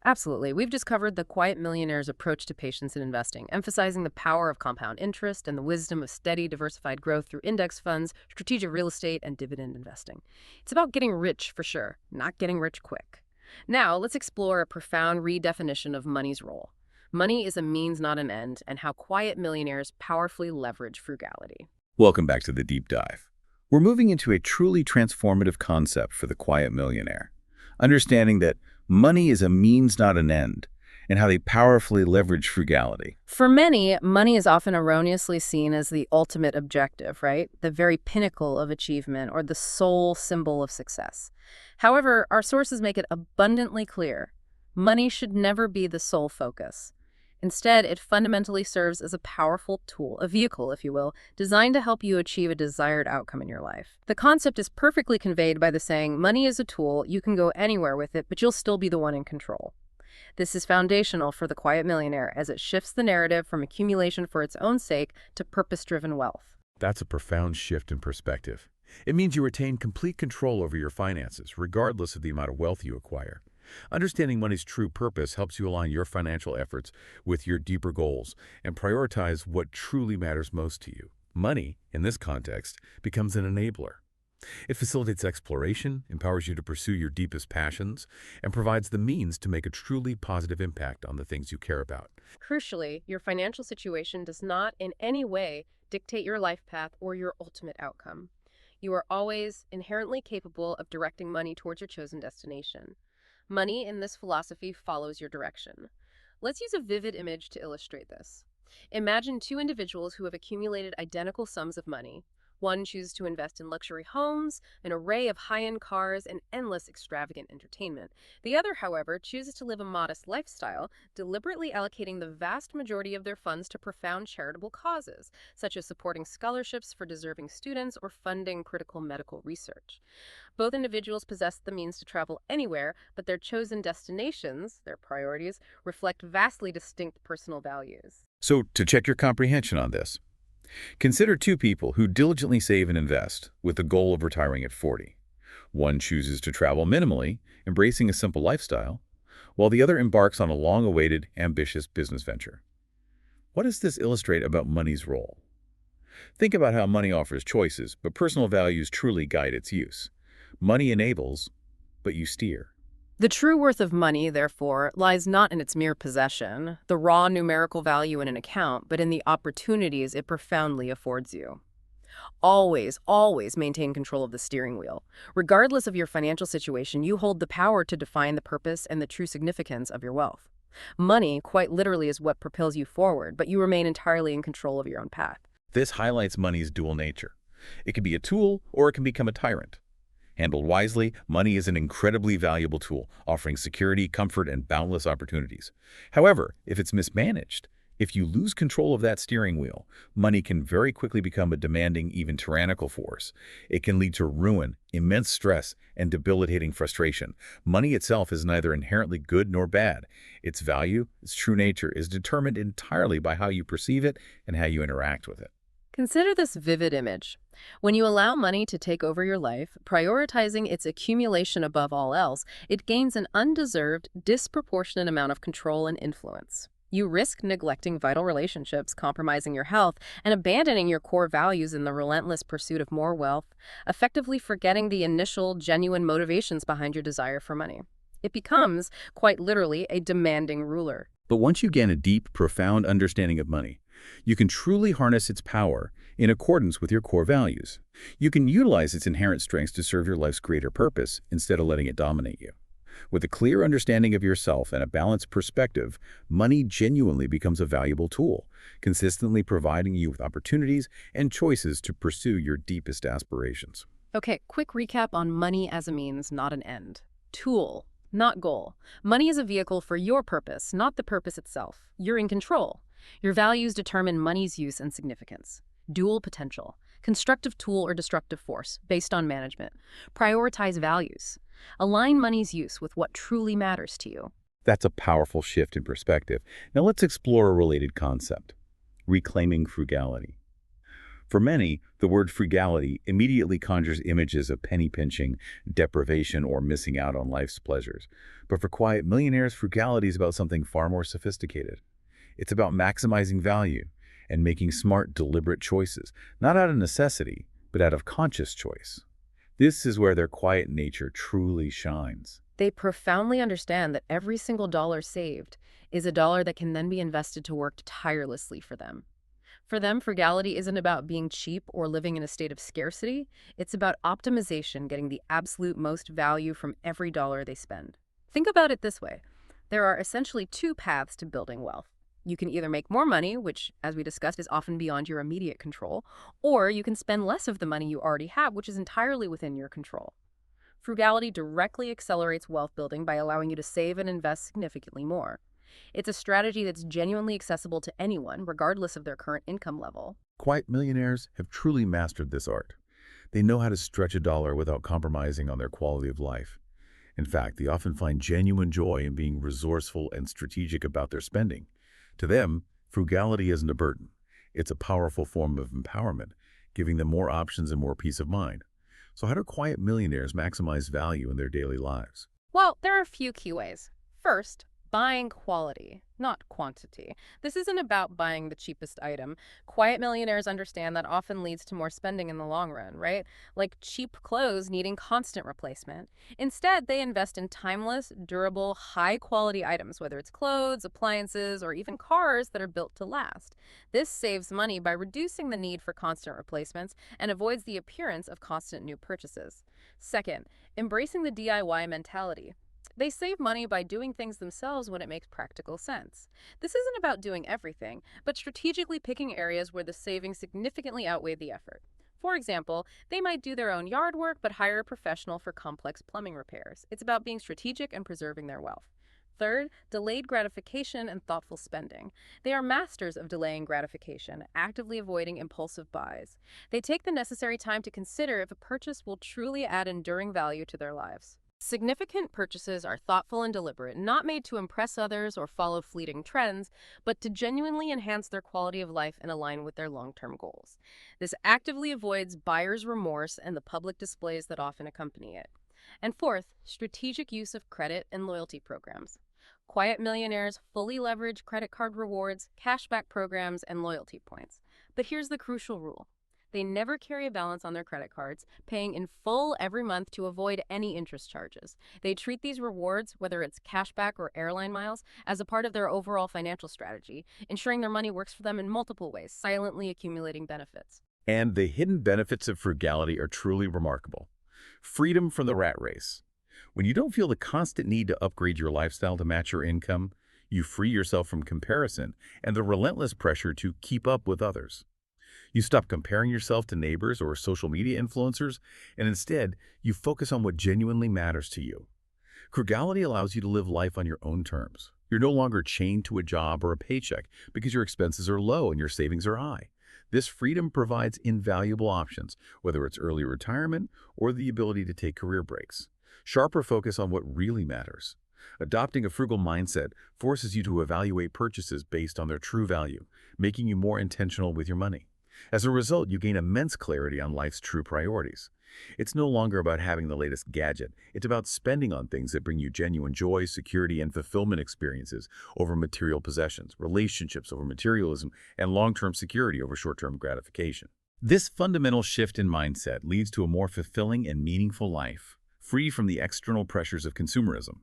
Absolutely. We've just covered the quiet millionaire's approach to patience in investing, emphasizing the power of compound interest and the wisdom of steady, diversified growth through index funds, strategic real estate, and dividend investing. It's about getting rich for sure, not getting rich quick. Now, let's explore a profound redefinition of money's role. Money is a means, not an end, and how quiet millionaires powerfully leverage frugality. Welcome back to the deep dive. We're moving into a truly transformative concept for the quiet millionaire, understanding that money is a means, not an end, and how they powerfully leverage frugality. For many, money is often erroneously seen as the ultimate objective, right? The very pinnacle of achievement or the sole symbol of success. However, our sources make it abundantly clear money should never be the sole focus. Instead, it fundamentally serves as a powerful tool, a vehicle, if you will, designed to help you achieve a desired outcome in your life. The concept is perfectly conveyed by the saying, money is a tool, you can go anywhere with it, but you'll still be the one in control. This is foundational for the quiet millionaire as it shifts the narrative from accumulation for its own sake to purpose-driven wealth. That's a profound shift in perspective. It means you retain complete control over your finances, regardless of the amount of wealth you acquire. Understanding money's true purpose helps you align your financial efforts with your deeper goals and prioritize what truly matters most to you. Money, in this context, becomes an enabler. It facilitates exploration, empowers you to pursue your deepest passions, and provides the means to make a truly positive impact on the things you care about. Crucially, your financial situation does not in any way dictate your life path or your ultimate outcome. You are always inherently capable of directing money towards your chosen destination. Money in this philosophy follows your direction. Let's use a vivid image to illustrate this. Imagine two individuals who have accumulated identical sums of money. One chooses to invest in luxury homes, an array of high-end cars, and endless extravagant entertainment. The other, however, chooses to live a modest lifestyle, deliberately allocating the vast majority of their funds to profound charitable causes, such as supporting scholarships for deserving students or funding critical medical research. Both individuals possess the means to travel anywhere, but their chosen destinations, their priorities, reflect vastly distinct personal values. So, to check your comprehension on this, consider two people who diligently save and invest with the goal of retiring at 40. One chooses to travel minimally, embracing a simple lifestyle, while the other embarks on a long-awaited, ambitious business venture. What does this illustrate about money's role? Think about how money offers choices, but personal values truly guide its use. Money enables, but you steer. The true worth of money, therefore, lies not in its mere possession, the raw numerical value in an account, but in the opportunities it profoundly affords you. Always, always maintain control of the steering wheel. Regardless of your financial situation, you hold the power to define the purpose and the true significance of your wealth. Money, quite literally, is what propels you forward, but you remain entirely in control of your own path. This highlights money's dual nature. It can be a tool or it can become a tyrant. Handled wisely, money is an incredibly valuable tool, offering security, comfort, and boundless opportunities. However, if it's mismanaged, if you lose control of that steering wheel, money can very quickly become a demanding, even tyrannical force. It can lead to ruin, immense stress, and debilitating frustration. Money itself is neither inherently good nor bad. Its value, its true nature, is determined entirely by how you perceive it and how you interact with it. Consider this vivid image. When you allow money to take over your life, prioritizing its accumulation above all else, it gains an undeserved, disproportionate amount of control and influence. You risk neglecting vital relationships, compromising your health, and abandoning your core values in the relentless pursuit of more wealth, effectively forgetting the initial, genuine motivations behind your desire for money. It becomes, quite literally, a demanding ruler. But once you gain a deep, profound understanding of money, you can truly harness its power in accordance with your core values. You can utilize its inherent strengths to serve your life's greater purpose instead of letting it dominate you. With a clear understanding of yourself and a balanced perspective, money genuinely becomes a valuable tool, consistently providing you with opportunities and choices to pursue your deepest aspirations. Okay, quick recap on money as a means, not an end. Tool, not goal. Money is a vehicle for your purpose, not the purpose itself. You're in control. Your values determine money's use and significance. Dual potential, constructive tool or destructive force, based on management. Prioritize values. Align money's use with what truly matters to you. That's a powerful shift in perspective. Now let's explore a related concept: reclaiming frugality. For many, the word frugality immediately conjures images of penny pinching, deprivation, or missing out on life's pleasures. But for quiet millionaires, frugality is about something far more sophisticated. It's about maximizing value and making smart, deliberate choices, not out of necessity, but out of conscious choice. This is where their quiet nature truly shines. They profoundly understand that every single dollar saved is a dollar that can then be invested to work tirelessly for them. For them, frugality isn't about being cheap or living in a state of scarcity. It's about optimization, getting the absolute most value from every dollar they spend. Think about it this way. There are essentially two paths to building wealth. You can either make more money, which, as we discussed, is often beyond your immediate control, or you can spend less of the money you already have, which is entirely within your control. Frugality directly accelerates wealth building by allowing you to save and invest significantly more. It's a strategy that's genuinely accessible to anyone, regardless of their current income level. Quiet millionaires have truly mastered this art. They know how to stretch a dollar without compromising on their quality of life. In fact, they often find genuine joy in being resourceful and strategic about their spending. To them, frugality isn't a burden. It's a powerful form of empowerment, giving them more options and more peace of mind. So how do quiet millionaires maximize value in their daily lives? Well, there are a few key ways. First, buying quality, not quantity. This isn't about buying the cheapest item. Quiet millionaires understand that often leads to more spending in the long run, right? Like cheap clothes needing constant replacement. Instead, they invest in timeless, durable, high-quality items, whether it's clothes, appliances, or even cars that are built to last. This saves money by reducing the need for constant replacements and avoids the appearance of constant new purchases. Second, embracing the DIY mentality. They save money by doing things themselves when it makes practical sense. This isn't about doing everything, but strategically picking areas where the savings significantly outweigh the effort. For example, they might do their own yard work but hire a professional for complex plumbing repairs. It's about being strategic and preserving their wealth. Third, delayed gratification and thoughtful spending. They are masters of delaying gratification, actively avoiding impulsive buys. They take the necessary time to consider if a purchase will truly add enduring value to their lives. Significant purchases are thoughtful and deliberate, not made to impress others or follow fleeting trends, but to genuinely enhance their quality of life and align with their long-term goals. This actively avoids buyer's remorse and the public displays that often accompany it. And fourth, strategic use of credit and loyalty programs. Quiet millionaires fully leverage credit card rewards, cashback programs, and loyalty points. But here's the crucial rule. They never carry a balance on their credit cards, paying in full every month to avoid any interest charges. They treat these rewards, whether it's cashback or airline miles, as a part of their overall financial strategy, ensuring their money works for them in multiple ways, silently accumulating benefits. And the hidden benefits of frugality are truly remarkable. Freedom from the rat race. When you don't feel the constant need to upgrade your lifestyle to match your income, you free yourself from comparison and the relentless pressure to keep up with others. You stop comparing yourself to neighbors or social media influencers, and instead, you focus on what genuinely matters to you. Frugality allows you to live life on your own terms. You're no longer chained to a job or a paycheck because your expenses are low and your savings are high. This freedom provides invaluable options, whether it's early retirement or the ability to take career breaks. Sharper focus on what really matters. Adopting a frugal mindset forces you to evaluate purchases based on their true value, making you more intentional with your money. As a result, you gain immense clarity on life's true priorities. It's no longer about having the latest gadget. It's about spending on things that bring you genuine joy, security, and fulfillment experiences over material possessions, relationships over materialism, and long-term security over short-term gratification. This fundamental shift in mindset leads to a more fulfilling and meaningful life, free from the external pressures of consumerism.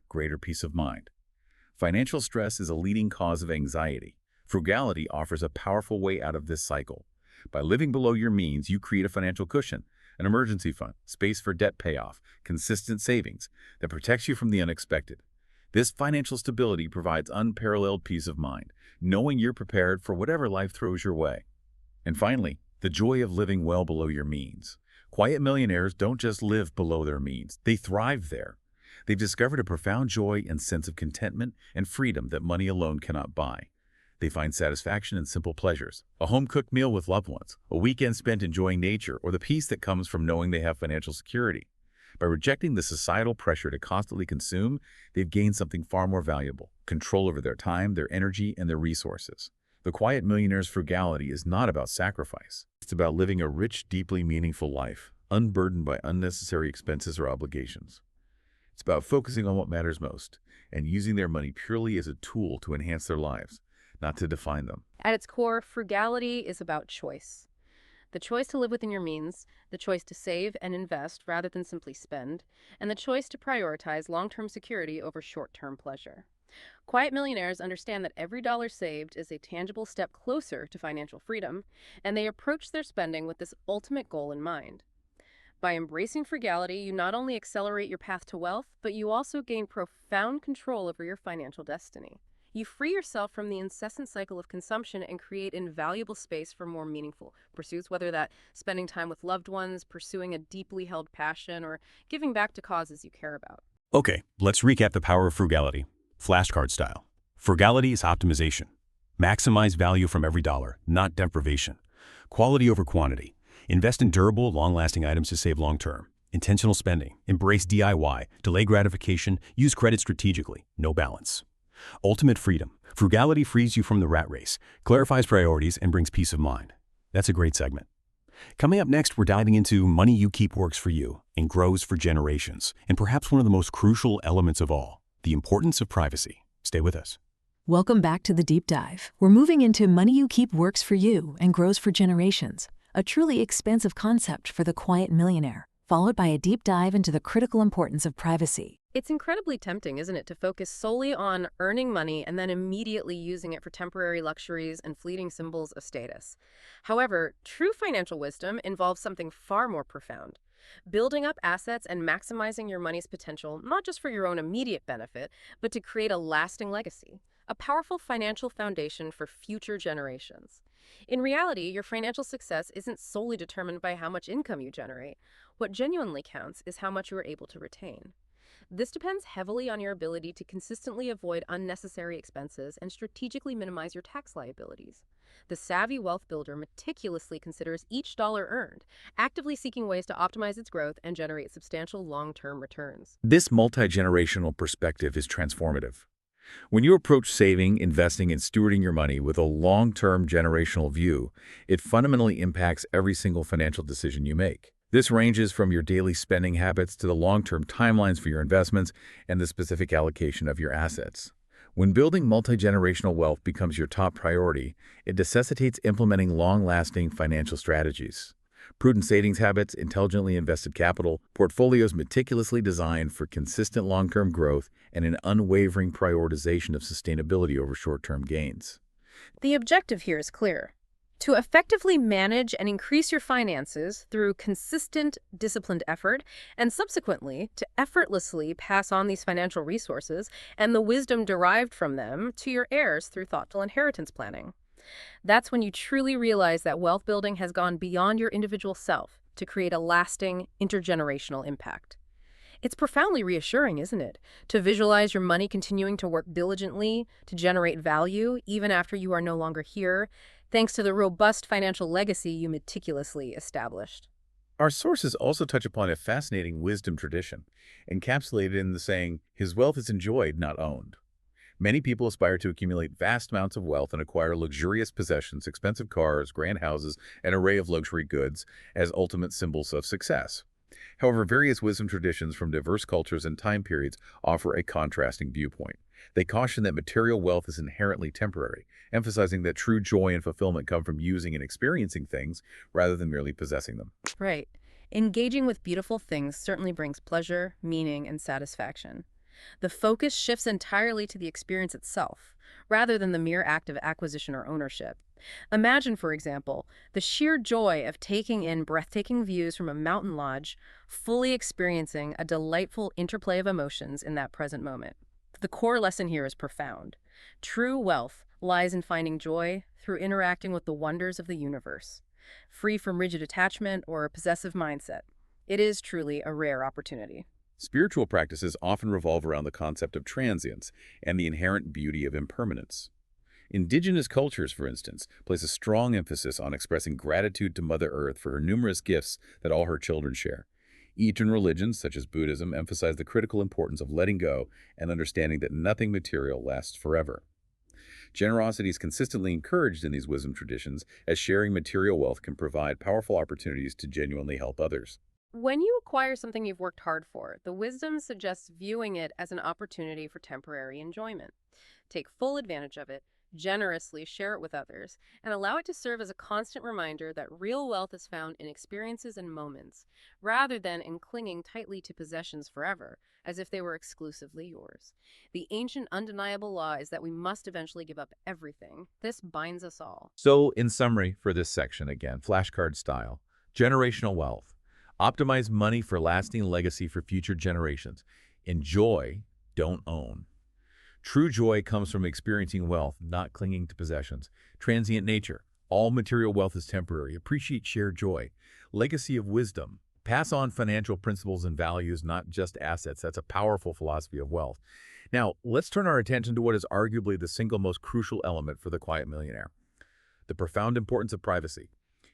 Greater peace of mind. Financial stress is a leading cause of anxiety. Frugality offers a powerful way out of this cycle. By living below your means, you create a financial cushion, an emergency fund, space for debt payoff, consistent savings that protects you from the unexpected. This financial stability provides unparalleled peace of mind, knowing you're prepared for whatever life throws your way. And finally, the joy of living well below your means. Quiet millionaires don't just live below their means, they thrive there. They've discovered a profound joy and sense of contentment and freedom that money alone cannot buy. They find satisfaction in simple pleasures, a home-cooked meal with loved ones, a weekend spent enjoying nature, or the peace that comes from knowing they have financial security. By rejecting the societal pressure to constantly consume, they've gained something far more valuable: control over their time, their energy, and their resources. The Quiet Millionaire's frugality is not about sacrifice. It's about living a rich, deeply meaningful life, unburdened by unnecessary expenses or obligations. It's about focusing on what matters most and using their money purely as a tool to enhance their lives, not to define them. At its core, frugality is about choice. The choice to live within your means, the choice to save and invest rather than simply spend, and the choice to prioritize long-term security over short-term pleasure. Quiet millionaires understand that every dollar saved is a tangible step closer to financial freedom, and they approach their spending with this ultimate goal in mind. By embracing frugality, you not only accelerate your path to wealth, but you also gain profound control over your financial destiny. You free yourself from the incessant cycle of consumption and create invaluable space for more meaningful pursuits, whether that spending time with loved ones, pursuing a deeply held passion, or giving back to causes you care about. Okay, let's recap the power of frugality. Flashcard style. Frugality is optimization. Maximize value from every dollar, not deprivation. Quality over quantity. Invest in durable, long-lasting items to save long-term. Intentional spending. Embrace DIY. Delay gratification. Use credit strategically. No balance. Ultimate freedom. Frugality frees you from the rat race, clarifies priorities, and brings peace of mind. That's a great segment. Coming up next, we're diving into money you keep works for you and grows for generations, and perhaps one of the most crucial elements of all, the importance of privacy. Stay with us. Welcome back to the Deep Dive. We're moving into money you keep works for you and grows for generations, a truly expansive concept for the quiet millionaire, followed by a deep dive into the critical importance of privacy. It's incredibly tempting, isn't it, to focus solely on earning money and then immediately using it for temporary luxuries and fleeting symbols of status. However, true financial wisdom involves something far more profound. Building up assets and maximizing your money's potential, not just for your own immediate benefit, but to create a lasting legacy, a powerful financial foundation for future generations. In reality, your financial success isn't solely determined by how much income you generate. What genuinely counts is how much you are able to retain. This depends heavily on your ability to consistently avoid unnecessary expenses and strategically minimize your tax liabilities. The savvy wealth builder meticulously considers each dollar earned, actively seeking ways to optimize its growth and generate substantial long-term returns. This multi-generational perspective is transformative. When you approach saving, investing, and stewarding your money with a long-term generational view, it fundamentally impacts every single financial decision you make. This ranges from your daily spending habits to the long-term timelines for your investments and the specific allocation of your assets. When building multi-generational wealth becomes your top priority, it necessitates implementing long-lasting financial strategies. Prudent savings habits, intelligently invested capital, portfolios meticulously designed for consistent long-term growth, and an unwavering prioritization of sustainability over short-term gains. The objective here is clear: to effectively manage and increase your finances through consistent, disciplined effort, and subsequently to effortlessly pass on these financial resources and the wisdom derived from them to your heirs through thoughtful inheritance planning. That's when you truly realize that wealth building has gone beyond your individual self to create a lasting, intergenerational impact. It's profoundly reassuring, isn't it, to visualize your money continuing to work diligently to generate value even after you are no longer here, thanks to the robust financial legacy you meticulously established. Our sources also touch upon a fascinating wisdom tradition, encapsulated in the saying, "His wealth is enjoyed, not owned." Many people aspire to accumulate vast amounts of wealth and acquire luxurious possessions, expensive cars, grand houses, an array of luxury goods as ultimate symbols of success. However, various wisdom traditions from diverse cultures and time periods offer a contrasting viewpoint. They caution that material wealth is inherently temporary, emphasizing that true joy and fulfillment come from using and experiencing things rather than merely possessing them. Right. Engaging with beautiful things certainly brings pleasure, meaning, and satisfaction. The focus shifts entirely to the experience itself, rather than the mere act of acquisition or ownership. Imagine, for example, the sheer joy of taking in breathtaking views from a mountain lodge, fully experiencing a delightful interplay of emotions in that present moment. The core lesson here is profound. True wealth lies in finding joy through interacting with the wonders of the universe, free from rigid attachment or a possessive mindset. It is truly a rare opportunity. Spiritual practices often revolve around the concept of transience and the inherent beauty of impermanence. Indigenous cultures, for instance, place a strong emphasis on expressing gratitude to Mother Earth for her numerous gifts that all her children share. Eastern religions, such as Buddhism, emphasize the critical importance of letting go and understanding that nothing material lasts forever. Generosity is consistently encouraged in these wisdom traditions, as sharing material wealth can provide powerful opportunities to genuinely help others. When you acquire something you've worked hard for, the wisdom suggests viewing it as an opportunity for temporary enjoyment. Take full advantage of it, generously share it with others, and allow it to serve as a constant reminder that real wealth is found in experiences and moments, rather than in clinging tightly to possessions forever, as if they were exclusively yours. The ancient undeniable law is that we must eventually give up everything. This binds us all. So, in summary for this section again, flashcard style, generational wealth. Optimize money for lasting legacy for future generations. Enjoy, don't own. True joy comes from experiencing wealth, not clinging to possessions. Transient nature. All material wealth is temporary. Appreciate shared joy. Legacy of wisdom. Pass on financial principles and values, not just assets. That's a powerful philosophy of wealth. Now, let's turn our attention to what is arguably the single most crucial element for the quiet millionaire: the profound importance of privacy.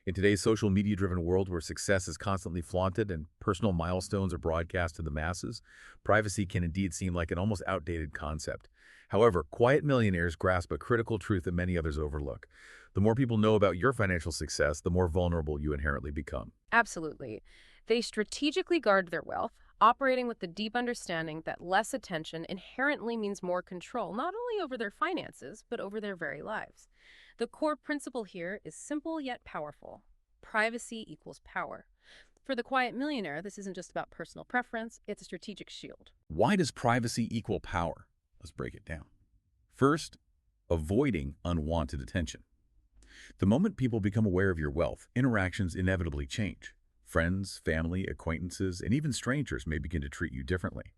In today's social media-driven world where success is constantly flaunted and personal milestones are broadcast to the masses, privacy can indeed seem like an almost outdated concept. However, quiet millionaires grasp a critical truth that many others overlook. The more people know about your financial success, the more vulnerable you inherently become. Absolutely. They strategically guard their wealth, operating with the deep understanding that less attention inherently means more control, not only over their finances, but over their very lives. The core principle here is simple yet powerful. Privacy equals power. For the quiet millionaire, this isn't just about personal preference, it's a strategic shield. Why does privacy equal power? Let's break it down. First, avoiding unwanted attention. The moment people become aware of your wealth, interactions inevitably change. Friends, family, acquaintances, and even strangers may begin to treat you differently.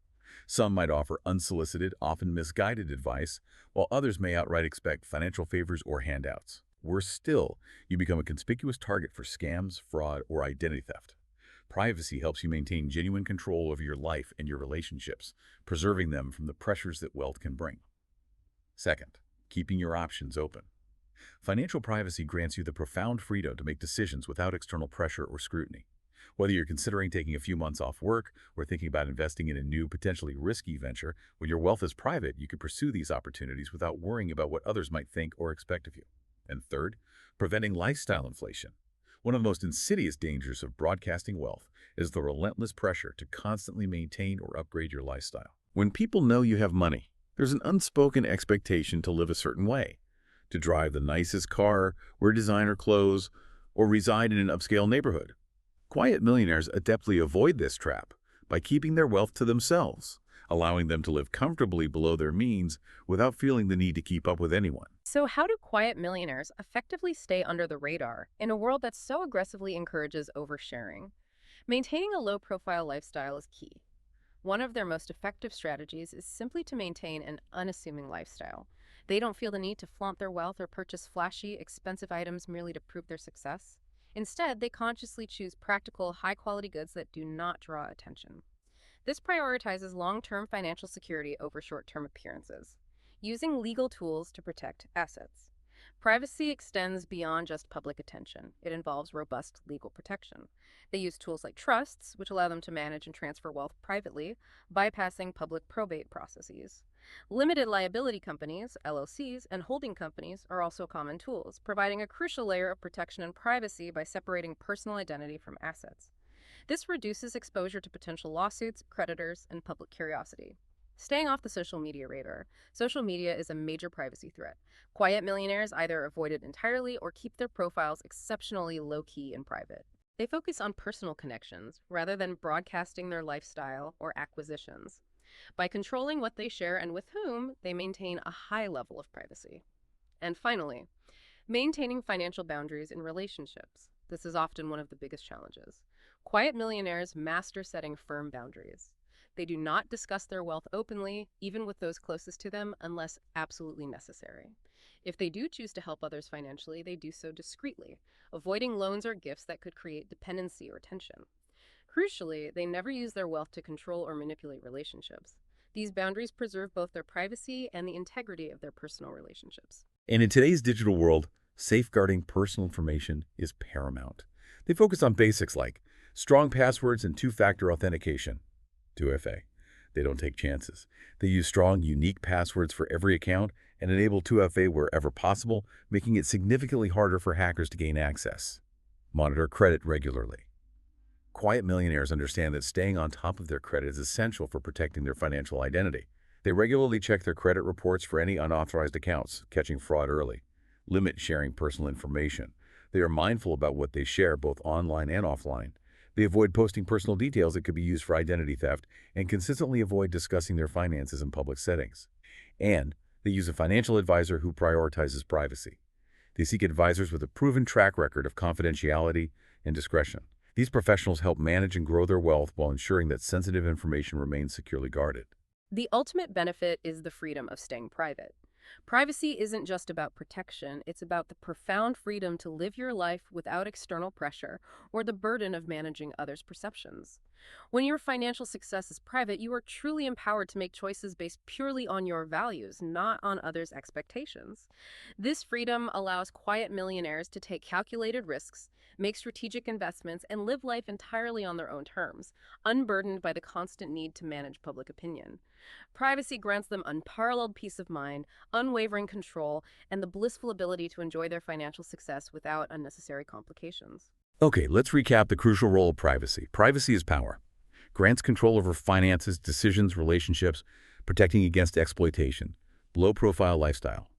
Some might offer unsolicited, often misguided advice, while others may outright expect financial favors or handouts. Worse still, you become a conspicuous target for scams, fraud, or identity theft. Privacy helps you maintain genuine control over your life and your relationships, preserving them from the pressures that wealth can bring. Second, keeping your options open. Financial privacy grants you the profound freedom to make decisions without external pressure or scrutiny. Whether you're considering taking a few months off work or thinking about investing in a new, potentially risky venture, when your wealth is private, you can pursue these opportunities without worrying about what others might think or expect of you. And third, preventing lifestyle inflation. One of the most insidious dangers of broadcasting wealth is the relentless pressure to constantly maintain or upgrade your lifestyle. When people know you have money, there's an unspoken expectation to live a certain way, to drive the nicest car, wear designer clothes, or reside in an upscale neighborhood. Quiet millionaires adeptly avoid this trap by keeping their wealth to themselves, allowing them to live comfortably below their means without feeling the need to keep up with anyone. So, how do quiet millionaires effectively stay under the radar in a world that so aggressively encourages oversharing? Maintaining a low profile lifestyle is key. One of their most effective strategies is simply to maintain an unassuming lifestyle. They don't feel the need to flaunt their wealth or purchase flashy, expensive items merely to prove their success. Instead, they consciously choose practical, high-quality goods that do not draw attention. This prioritizes long-term financial security over short-term appearances, using legal tools to protect assets. Privacy extends beyond just public attention. It involves robust legal protection. They use tools like trusts, which allow them to manage and transfer wealth privately, bypassing public probate processes. Limited liability companies, LLCs, and holding companies are also common tools, providing a crucial layer of protection and privacy by separating personal identity from assets. This reduces exposure to potential lawsuits, creditors, and public curiosity. Staying off the social media radar. Social media is a major privacy threat. Quiet millionaires either avoid it entirely or keep their profiles exceptionally low-key and private. They focus on personal connections rather than broadcasting their lifestyle or acquisitions. By controlling what they share and with whom, they maintain a high level of privacy. And finally, maintaining financial boundaries in relationships. This is often one of the biggest challenges. Quiet millionaires master setting firm boundaries. They do not discuss their wealth openly, even with those closest to them, unless absolutely necessary. If they do choose to help others financially, they do so discreetly, avoiding loans or gifts that could create dependency or tension. Crucially, they never use their wealth to control or manipulate relationships. These boundaries preserve both their privacy and the integrity of their personal relationships. And in today's digital world, safeguarding personal information is paramount. They focus on basics like strong passwords and two-factor authentication, 2FA. They don't take chances. They use strong, unique passwords for every account and enable 2FA wherever possible, making it significantly harder for hackers to gain access. Monitor credit regularly. Quiet millionaires understand that staying on top of their credit is essential for protecting their financial identity. They regularly check their credit reports for any unauthorized accounts, catching fraud early. Limit sharing personal information. They are mindful about what they share both online and offline. They avoid posting personal details that could be used for identity theft and consistently avoid discussing their finances in public settings. And they use a financial advisor who prioritizes privacy. They seek advisors with a proven track record of confidentiality and discretion. These professionals help manage and grow their wealth while ensuring that sensitive information remains securely guarded. The ultimate benefit is the freedom of staying private. Privacy isn't just about protection, it's about the profound freedom to live your life without external pressure or the burden of managing others' perceptions. When your financial success is private, you are truly empowered to make choices based purely on your values, not on others' expectations. This freedom allows quiet millionaires to take calculated risks, make strategic investments, and live life entirely on their own terms, unburdened by the constant need to manage public opinion. Privacy grants them unparalleled peace of mind, unwavering control, and the blissful ability to enjoy their financial success without unnecessary complications. Okay, let's recap the crucial role of privacy. Privacy is power. Grants control over finances, decisions, relationships, protecting against exploitation. Low-profile lifestyle.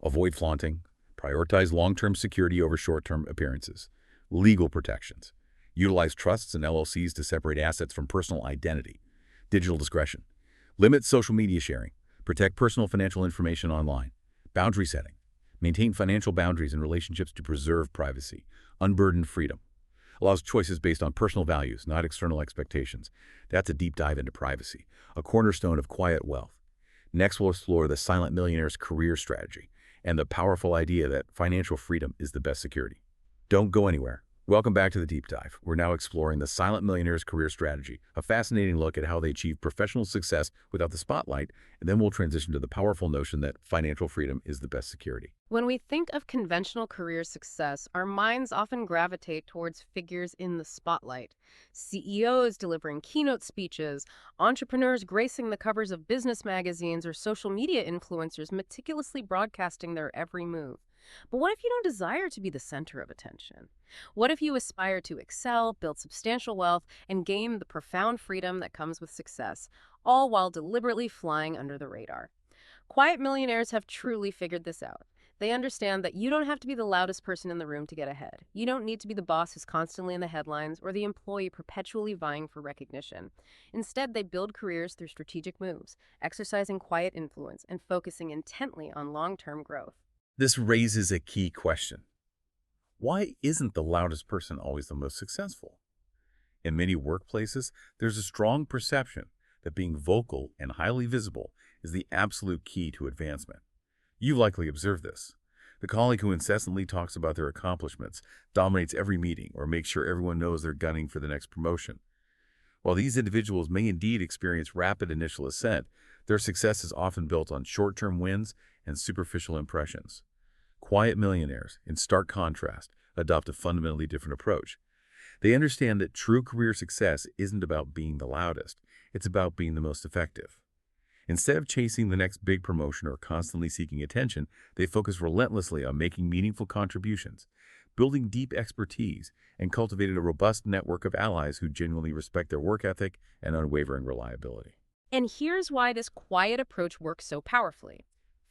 Avoid flaunting. Prioritize long-term security over short-term appearances. Legal protections. Utilize trusts and LLCs to separate assets from personal identity. Digital discretion. Limit social media sharing. Protect personal financial information online. Boundary setting. Maintain financial boundaries in relationships to preserve privacy. Unburdened freedom. Allows choices based on personal values, not external expectations. That's a deep dive into privacy, a cornerstone of quiet wealth. Next, we'll explore the silent millionaire's career strategy and the powerful idea that financial freedom is the best security. Don't go anywhere. Welcome back to the deep dive. We're now exploring the silent millionaire's career strategy, a fascinating look at how they achieve professional success without the spotlight, and then we'll transition to the powerful notion that financial freedom is the best security. When we think of conventional career success, our minds often gravitate towards figures in the spotlight. CEOs delivering keynote speeches, entrepreneurs gracing the covers of business magazines, or social media influencers meticulously broadcasting their every move. But what if you don't desire to be the center of attention? What if you aspire to excel, build substantial wealth, and gain the profound freedom that comes with success, all while deliberately flying under the radar? Quiet millionaires have truly figured this out. They understand that you don't have to be the loudest person in the room to get ahead. You don't need to be the boss who's constantly in the headlines or the employee perpetually vying for recognition. Instead, they build careers through strategic moves, exercising quiet influence and focusing intently on long-term growth. This raises a key question. Why isn't the loudest person always the most successful? In many workplaces, there's a strong perception that being vocal and highly visible is the absolute key to advancement. You've likely observed this. The colleague who incessantly talks about their accomplishments, dominates every meeting, or makes sure everyone knows they're gunning for the next promotion. While these individuals may indeed experience rapid initial ascent, their success is often built on short-term wins and superficial impressions. Quiet millionaires, in stark contrast, adopt a fundamentally different approach. They understand that true career success isn't about being the loudest, it's about being the most effective. Instead of chasing the next big promotion or constantly seeking attention, they focus relentlessly on making meaningful contributions, building deep expertise, and cultivating a robust network of allies who genuinely respect their work ethic and unwavering reliability. And here's why this quiet approach works so powerfully.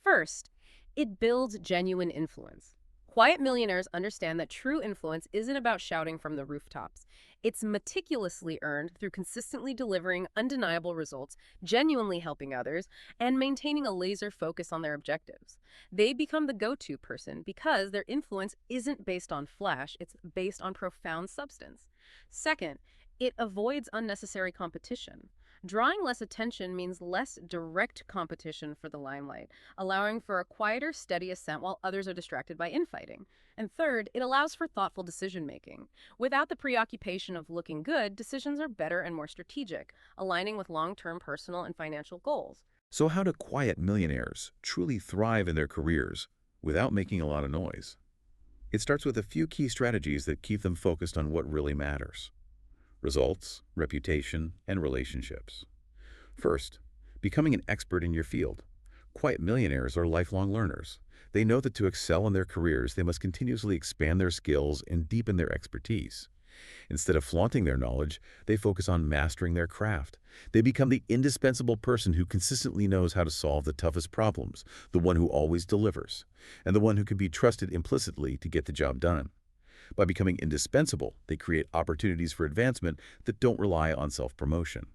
First, it builds genuine influence. Quiet millionaires understand that true influence isn't about shouting from the rooftops. It's meticulously earned through consistently delivering undeniable results, genuinely helping others, and maintaining a laser focus on their objectives. They become the go-to person because their influence isn't based on flash, it's based on profound substance. Second, it avoids unnecessary competition. Drawing less attention means less direct competition for the limelight, allowing for a quieter, steady ascent while others are distracted by infighting. And third, it allows for thoughtful decision-making. Without the preoccupation of looking good, decisions are better and more strategic, aligning with long-term personal and financial goals. So how do quiet millionaires truly thrive in their careers without making a lot of noise? It starts with a few key strategies that keep them focused on what really matters: results, reputation, and relationships. First, becoming an expert in your field. Quiet millionaires are lifelong learners. They know that to excel in their careers, they must continuously expand their skills and deepen their expertise. Instead of flaunting their knowledge, they focus on mastering their craft. They become the indispensable person who consistently knows how to solve the toughest problems, the one who always delivers, and the one who can be trusted implicitly to get the job done. By becoming indispensable, they create opportunities for advancement that don't rely on self-promotion.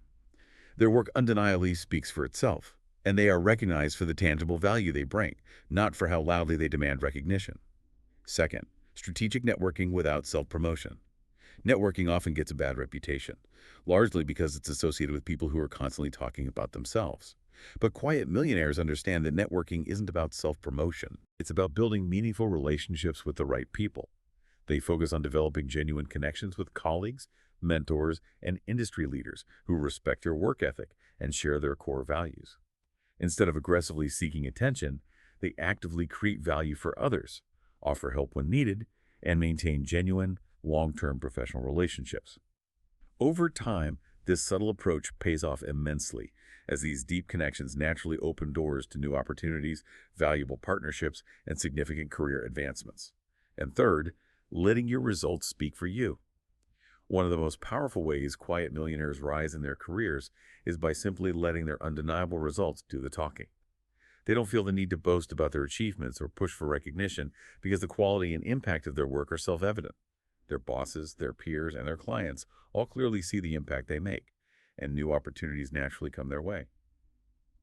Their work undeniably speaks for itself, and they are recognized for the tangible value they bring, not for how loudly they demand recognition. Second, strategic networking without self-promotion. Networking often gets a bad reputation, largely because it's associated with people who are constantly talking about themselves. But quiet millionaires understand that networking isn't about self-promotion. It's about building meaningful relationships with the right people. They focus on developing genuine connections with colleagues, mentors, and industry leaders who respect their work ethic and share their core values. Instead of aggressively seeking attention, they actively create value for others, offer help when needed, and maintain genuine, long-term professional relationships. Over time, this subtle approach pays off immensely, as these deep connections naturally open doors to new opportunities, valuable partnerships, and significant career advancements. And third, letting your results speak for you. One of the most powerful ways quiet millionaires rise in their careers is by simply letting their undeniable results do the talking. They don't feel the need to boast about their achievements or push for recognition because the quality and impact of their work are self-evident. Their bosses, their peers, and their clients all clearly see the impact they make, and new opportunities naturally come their way.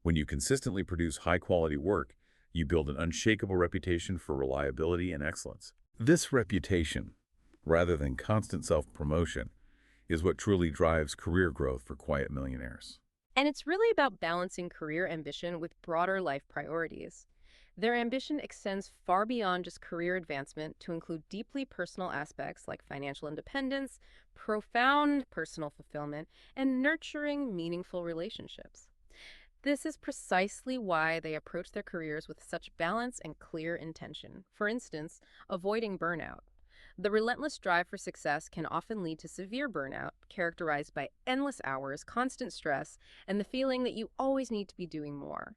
When you consistently produce high-quality work, you build an unshakable reputation for reliability and excellence. This reputation, rather than constant self-promotion, is what truly drives career growth for quiet millionaires. And it's really about balancing career ambition with broader life priorities. Their ambition extends far beyond just career advancement to include deeply personal aspects like financial independence, profound personal fulfillment, and nurturing meaningful relationships. This is precisely why they approach their careers with such balance and clear intention. For instance, avoiding burnout. The relentless drive for success can often lead to severe burnout, characterized by endless hours, constant stress, and the feeling that you always need to be doing more.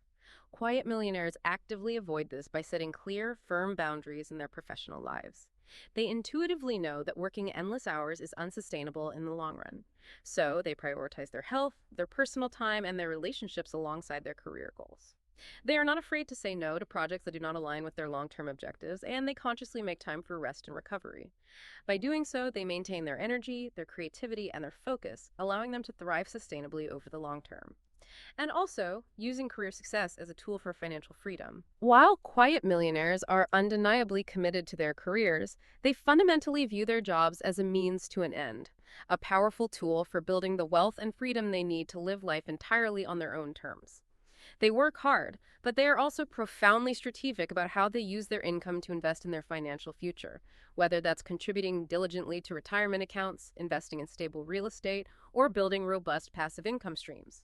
Quiet millionaires actively avoid this by setting clear, firm boundaries in their professional lives. They intuitively know that working endless hours is unsustainable in the long run. So they prioritize their health, their personal time, and their relationships alongside their career goals. They are not afraid to say no to projects that do not align with their long-term objectives, and they consciously make time for rest and recovery. By doing so, they maintain their energy, their creativity, and their focus, allowing them to thrive sustainably over the long term. And also, using career success as a tool for financial freedom. While quiet millionaires are undeniably committed to their careers, they fundamentally view their jobs as a means to an end, a powerful tool for building the wealth and freedom they need to live life entirely on their own terms. They work hard, but they are also profoundly strategic about how they use their income to invest in their financial future, whether that's contributing diligently to retirement accounts, investing in stable real estate, or building robust passive income streams.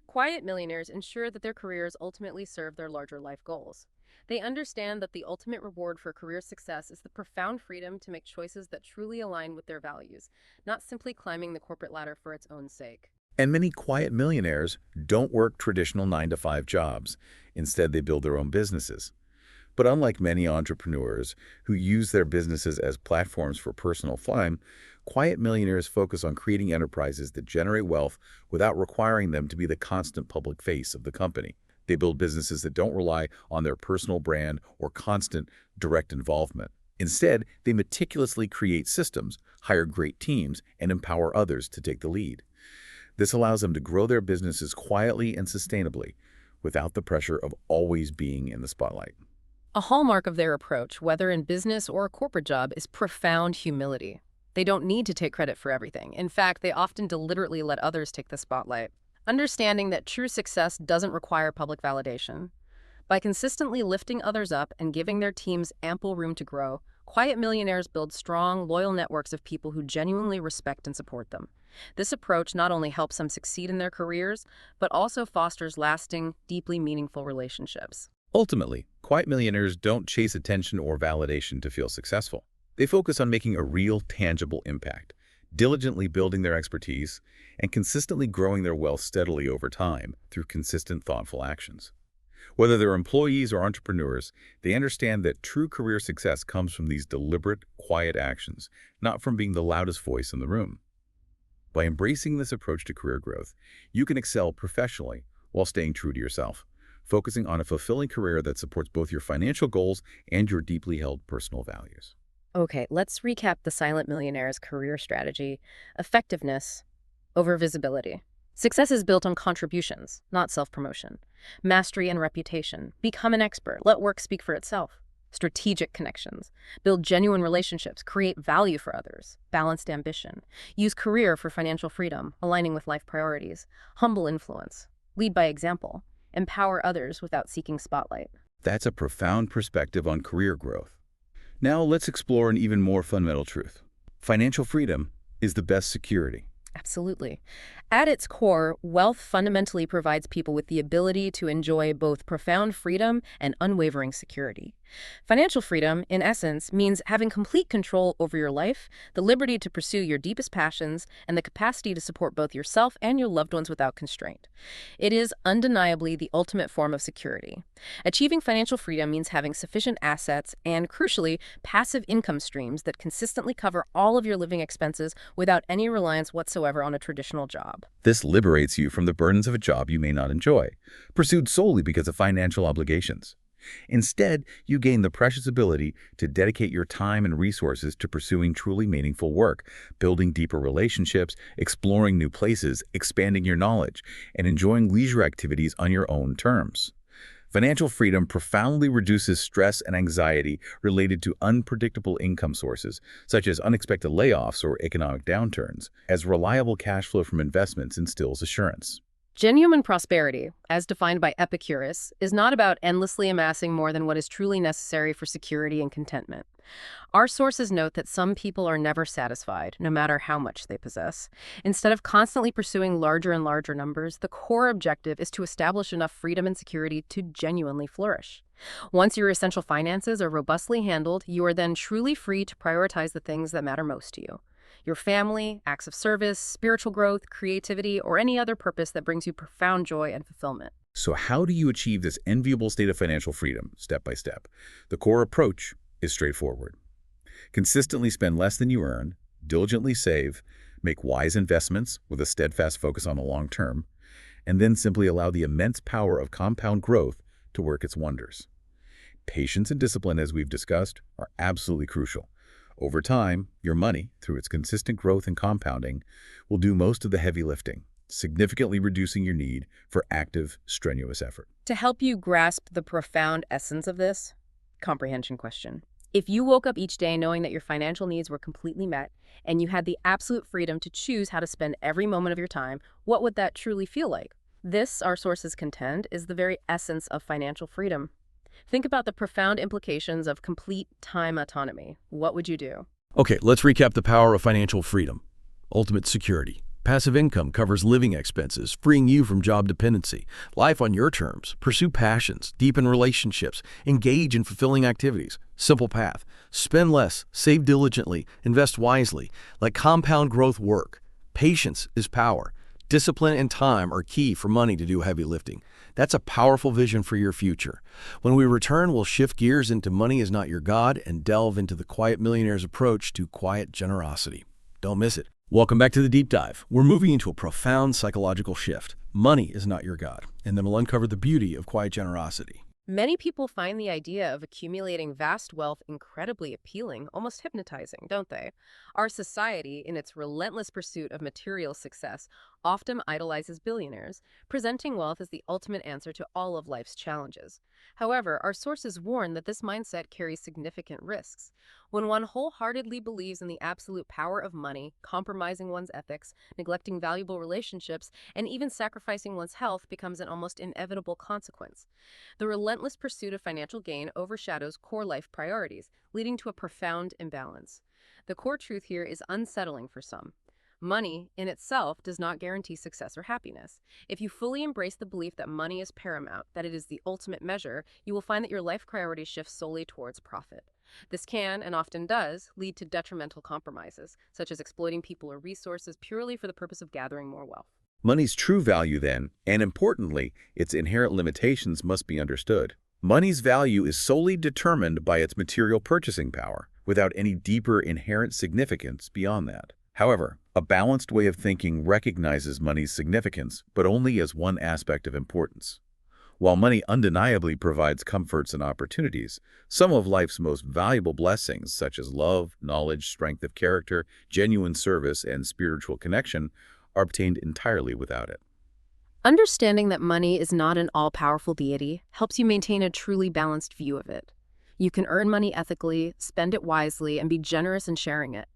Quiet millionaires ensure that their careers ultimately serve their larger life goals. They understand that the ultimate reward for career success is the profound freedom to make choices that truly align with their values, not simply climbing the corporate ladder for its own sake. And many quiet millionaires don't work traditional 9-to-5 jobs. Instead, they build their own businesses. But unlike many entrepreneurs who use their businesses as platforms for personal fame, quiet millionaires focus on creating enterprises that generate wealth without requiring them to be the constant public face of the company. They build businesses that don't rely on their personal brand or constant direct involvement. Instead, they meticulously create systems, hire great teams, and empower others to take the lead. This allows them to grow their businesses quietly and sustainably, without the pressure of always being in the spotlight. A hallmark of their approach, whether in business or a corporate job, is profound humility. They don't need to take credit for everything. In fact, they often deliberately let others take the spotlight. Understanding that true success doesn't require public validation. By consistently lifting others up and giving their teams ample room to grow, quiet millionaires build strong, loyal networks of people who genuinely respect and support them. This approach not only helps them succeed in their careers, but also fosters lasting, deeply meaningful relationships. Ultimately, quiet millionaires don't chase attention or validation to feel successful. They focus on making a real, tangible impact, diligently building their expertise, and consistently growing their wealth steadily over time through consistent, thoughtful actions. Whether they're employees or entrepreneurs, they understand that true career success comes from these deliberate, quiet actions, not from being the loudest voice in the room. By embracing this approach to career growth, you can excel professionally while staying true to yourself, focusing on a fulfilling career that supports both your financial goals and your deeply held personal values. Okay, let's recap the silent millionaire's career strategy: effectiveness over visibility. Success is built on contributions, not self-promotion. Mastery and reputation. Become an expert. Let work speak for itself. Strategic connections. Build genuine relationships. Create value for others. Balanced ambition. Use career for financial freedom, aligning with life priorities. Humble influence. Lead by example. Empower others without seeking spotlight. That's a profound perspective on career growth. Now let's explore an even more fundamental truth. Financial freedom is the best security. Absolutely. At its core, wealth fundamentally provides people with the ability to enjoy both profound freedom and unwavering security. Financial freedom, in essence, means having complete control over your life, the liberty to pursue your deepest passions, and the capacity to support both yourself and your loved ones without constraint. It is undeniably the ultimate form of security. Achieving financial freedom means having sufficient assets and, crucially, passive income streams that consistently cover all of your living expenses without any reliance whatsoever on a traditional job. This liberates you from the burdens of a job you may not enjoy, pursued solely because of financial obligations. Instead, you gain the precious ability to dedicate your time and resources to pursuing truly meaningful work, building deeper relationships, exploring new places, expanding your knowledge, and enjoying leisure activities on your own terms. Financial freedom profoundly reduces stress and anxiety related to unpredictable income sources, such as unexpected layoffs or economic downturns, as reliable cash flow from investments instills assurance. Genuine prosperity, as defined by Epicurus, is not about endlessly amassing more than what is truly necessary for security and contentment. Our sources note that some people are never satisfied, no matter how much they possess. Instead of constantly pursuing larger and larger numbers, the core objective is to establish enough freedom and security to genuinely flourish. Once your essential finances are robustly handled, you are then truly free to prioritize the things that matter most to you: your family, acts of service, spiritual growth, creativity, or any other purpose that brings you profound joy and fulfillment. So how do you achieve this enviable state of financial freedom, step by step? The core approach is straightforward. Consistently spend less than you earn, diligently save, make wise investments with a steadfast focus on the long term, and then simply allow the immense power of compound growth to work its wonders. Patience and discipline, as we've discussed, are absolutely crucial. Over time, your money, through its consistent growth and compounding, will do most of the heavy lifting, significantly reducing your need for active, strenuous effort. To help you grasp the profound essence of this comprehension question, if you woke up each day knowing that your financial needs were completely met and you had the absolute freedom to choose how to spend every moment of your time, what would that truly feel like? This, our sources contend, is the very essence of financial freedom. Think about the profound implications of complete time autonomy. What would you do? Okay, let's recap the power of financial freedom. Ultimate security. Passive income covers living expenses, freeing you from job dependency. Life on your terms. Pursue passions, deepen relationships, engage in fulfilling activities. Simple path. Spend less, save diligently, invest wisely. Let compound growth work. Patience is power. Discipline and time are key for money to do heavy lifting. That's a powerful vision for your future. When we return, we'll shift gears into Money is Not Your God and delve into the Quiet Millionaire's approach to quiet generosity. Don't miss it. Welcome back to the Deep Dive. We're moving into a profound psychological shift. Money is not your God, and then we'll uncover the beauty of quiet generosity. Many people find the idea of accumulating vast wealth incredibly appealing, almost hypnotizing, don't they? Our society, in its relentless pursuit of material success, often idolizes billionaires, presenting wealth as the ultimate answer to all of life's challenges. However, our sources warn that this mindset carries significant risks. When one wholeheartedly believes in the absolute power of money, compromising one's ethics, neglecting valuable relationships, and even sacrificing one's health becomes an almost inevitable consequence. The relentless pursuit of financial gain overshadows core life priorities, leading to a profound imbalance. The core truth here is unsettling for some. Money, in itself, does not guarantee success or happiness. If you fully embrace the belief that money is paramount, that it is the ultimate measure, you will find that your life priorities shift solely towards profit. This can, and often does, lead to detrimental compromises, such as exploiting people or resources purely for the purpose of gathering more wealth. Money's true value then, and importantly, its inherent limitations must be understood. Money's value is solely determined by its material purchasing power, without any deeper inherent significance beyond that. However, a balanced way of thinking recognizes money's significance, but only as one aspect of importance. While money undeniably provides comforts and opportunities, some of life's most valuable blessings, such as love, knowledge, strength of character, genuine service, and spiritual connection, are obtained entirely without it. Understanding that money is not an all-powerful deity helps you maintain a truly balanced view of it. You can earn money ethically, spend it wisely, and be generous in sharing it.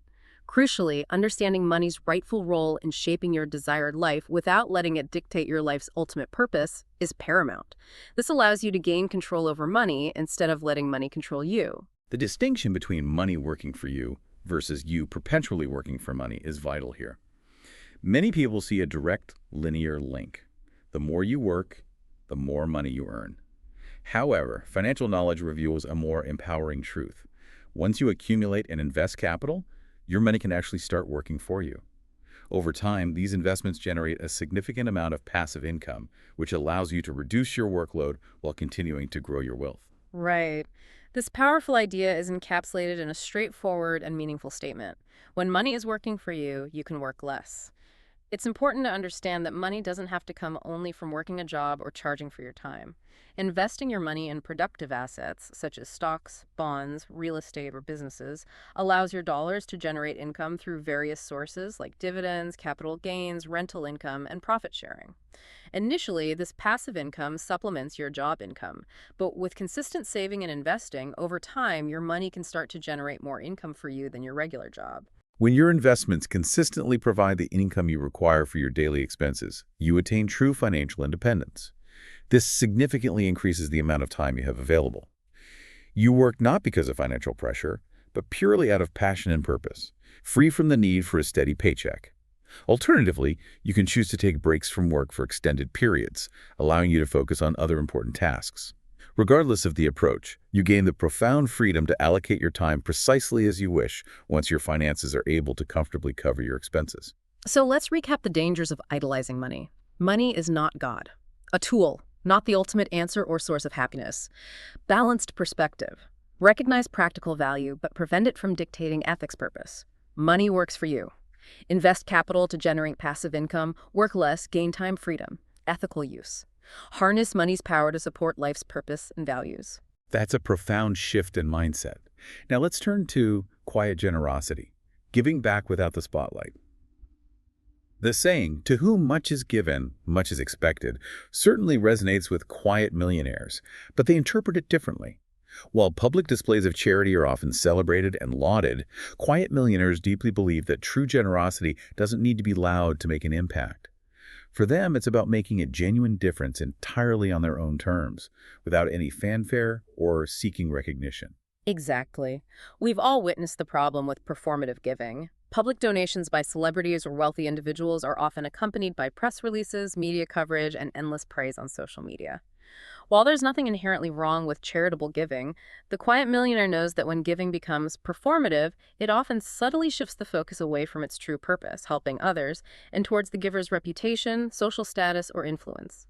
Crucially, understanding money's rightful role in shaping your desired life without letting it dictate your life's ultimate purpose is paramount. This allows you to gain control over money instead of letting money control you. The distinction between money working for you versus you perpetually working for money is vital here. Many people see a direct, linear link. The more you work, the more money you earn. However, financial knowledge reveals a more empowering truth. Once you accumulate and invest capital, your money can actually start working for you. Over time, these investments generate a significant amount of passive income, which allows you to reduce your workload while continuing to grow your wealth. Right. This powerful idea is encapsulated in a straightforward and meaningful statement. When money is working for you, you can work less. It's important to understand that money doesn't have to come only from working a job or charging for your time. Investing your money in productive assets, such as stocks, bonds, real estate, or businesses, allows your dollars to generate income through various sources like dividends, capital gains, rental income, and profit sharing. Initially, this passive income supplements your job income, but with consistent saving and investing, over time, your money can start to generate more income for you than your regular job. When your investments consistently provide the income you require for your daily expenses, you attain true financial independence. This significantly increases the amount of time you have available. You work not because of financial pressure, but purely out of passion and purpose, free from the need for a steady paycheck. Alternatively, you can choose to take breaks from work for extended periods, allowing you to focus on other important tasks. Regardless of the approach, you gain the profound freedom to allocate your time precisely as you wish once your finances are able to comfortably cover your expenses. So let's recap the dangers of idolizing money. Money is not God. A tool, not the ultimate answer or source of happiness. Balanced perspective. Recognize practical value, but prevent it from dictating ethics purpose. Money works for you. Invest capital to generate passive income, work less, gain time freedom. Ethical use. Harness money's power to support life's purpose and values. That's a profound shift in mindset. Now let's turn to quiet generosity, giving back without the spotlight. The saying, "To whom much is given, much is expected," certainly resonates with quiet millionaires, but they interpret it differently. While public displays of charity are often celebrated and lauded, quiet millionaires deeply believe that true generosity doesn't need to be loud to make an impact. For them, it's about making a genuine difference entirely on their own terms, without any fanfare or seeking recognition. Exactly. We've all witnessed the problem with performative giving. Public donations by celebrities or wealthy individuals are often accompanied by press releases, media coverage, and endless praise on social media. While there's nothing inherently wrong with charitable giving, the quiet millionaire knows that when giving becomes performative, it often subtly shifts the focus away from its true purpose, helping others, and towards the giver's reputation, social status, or influence.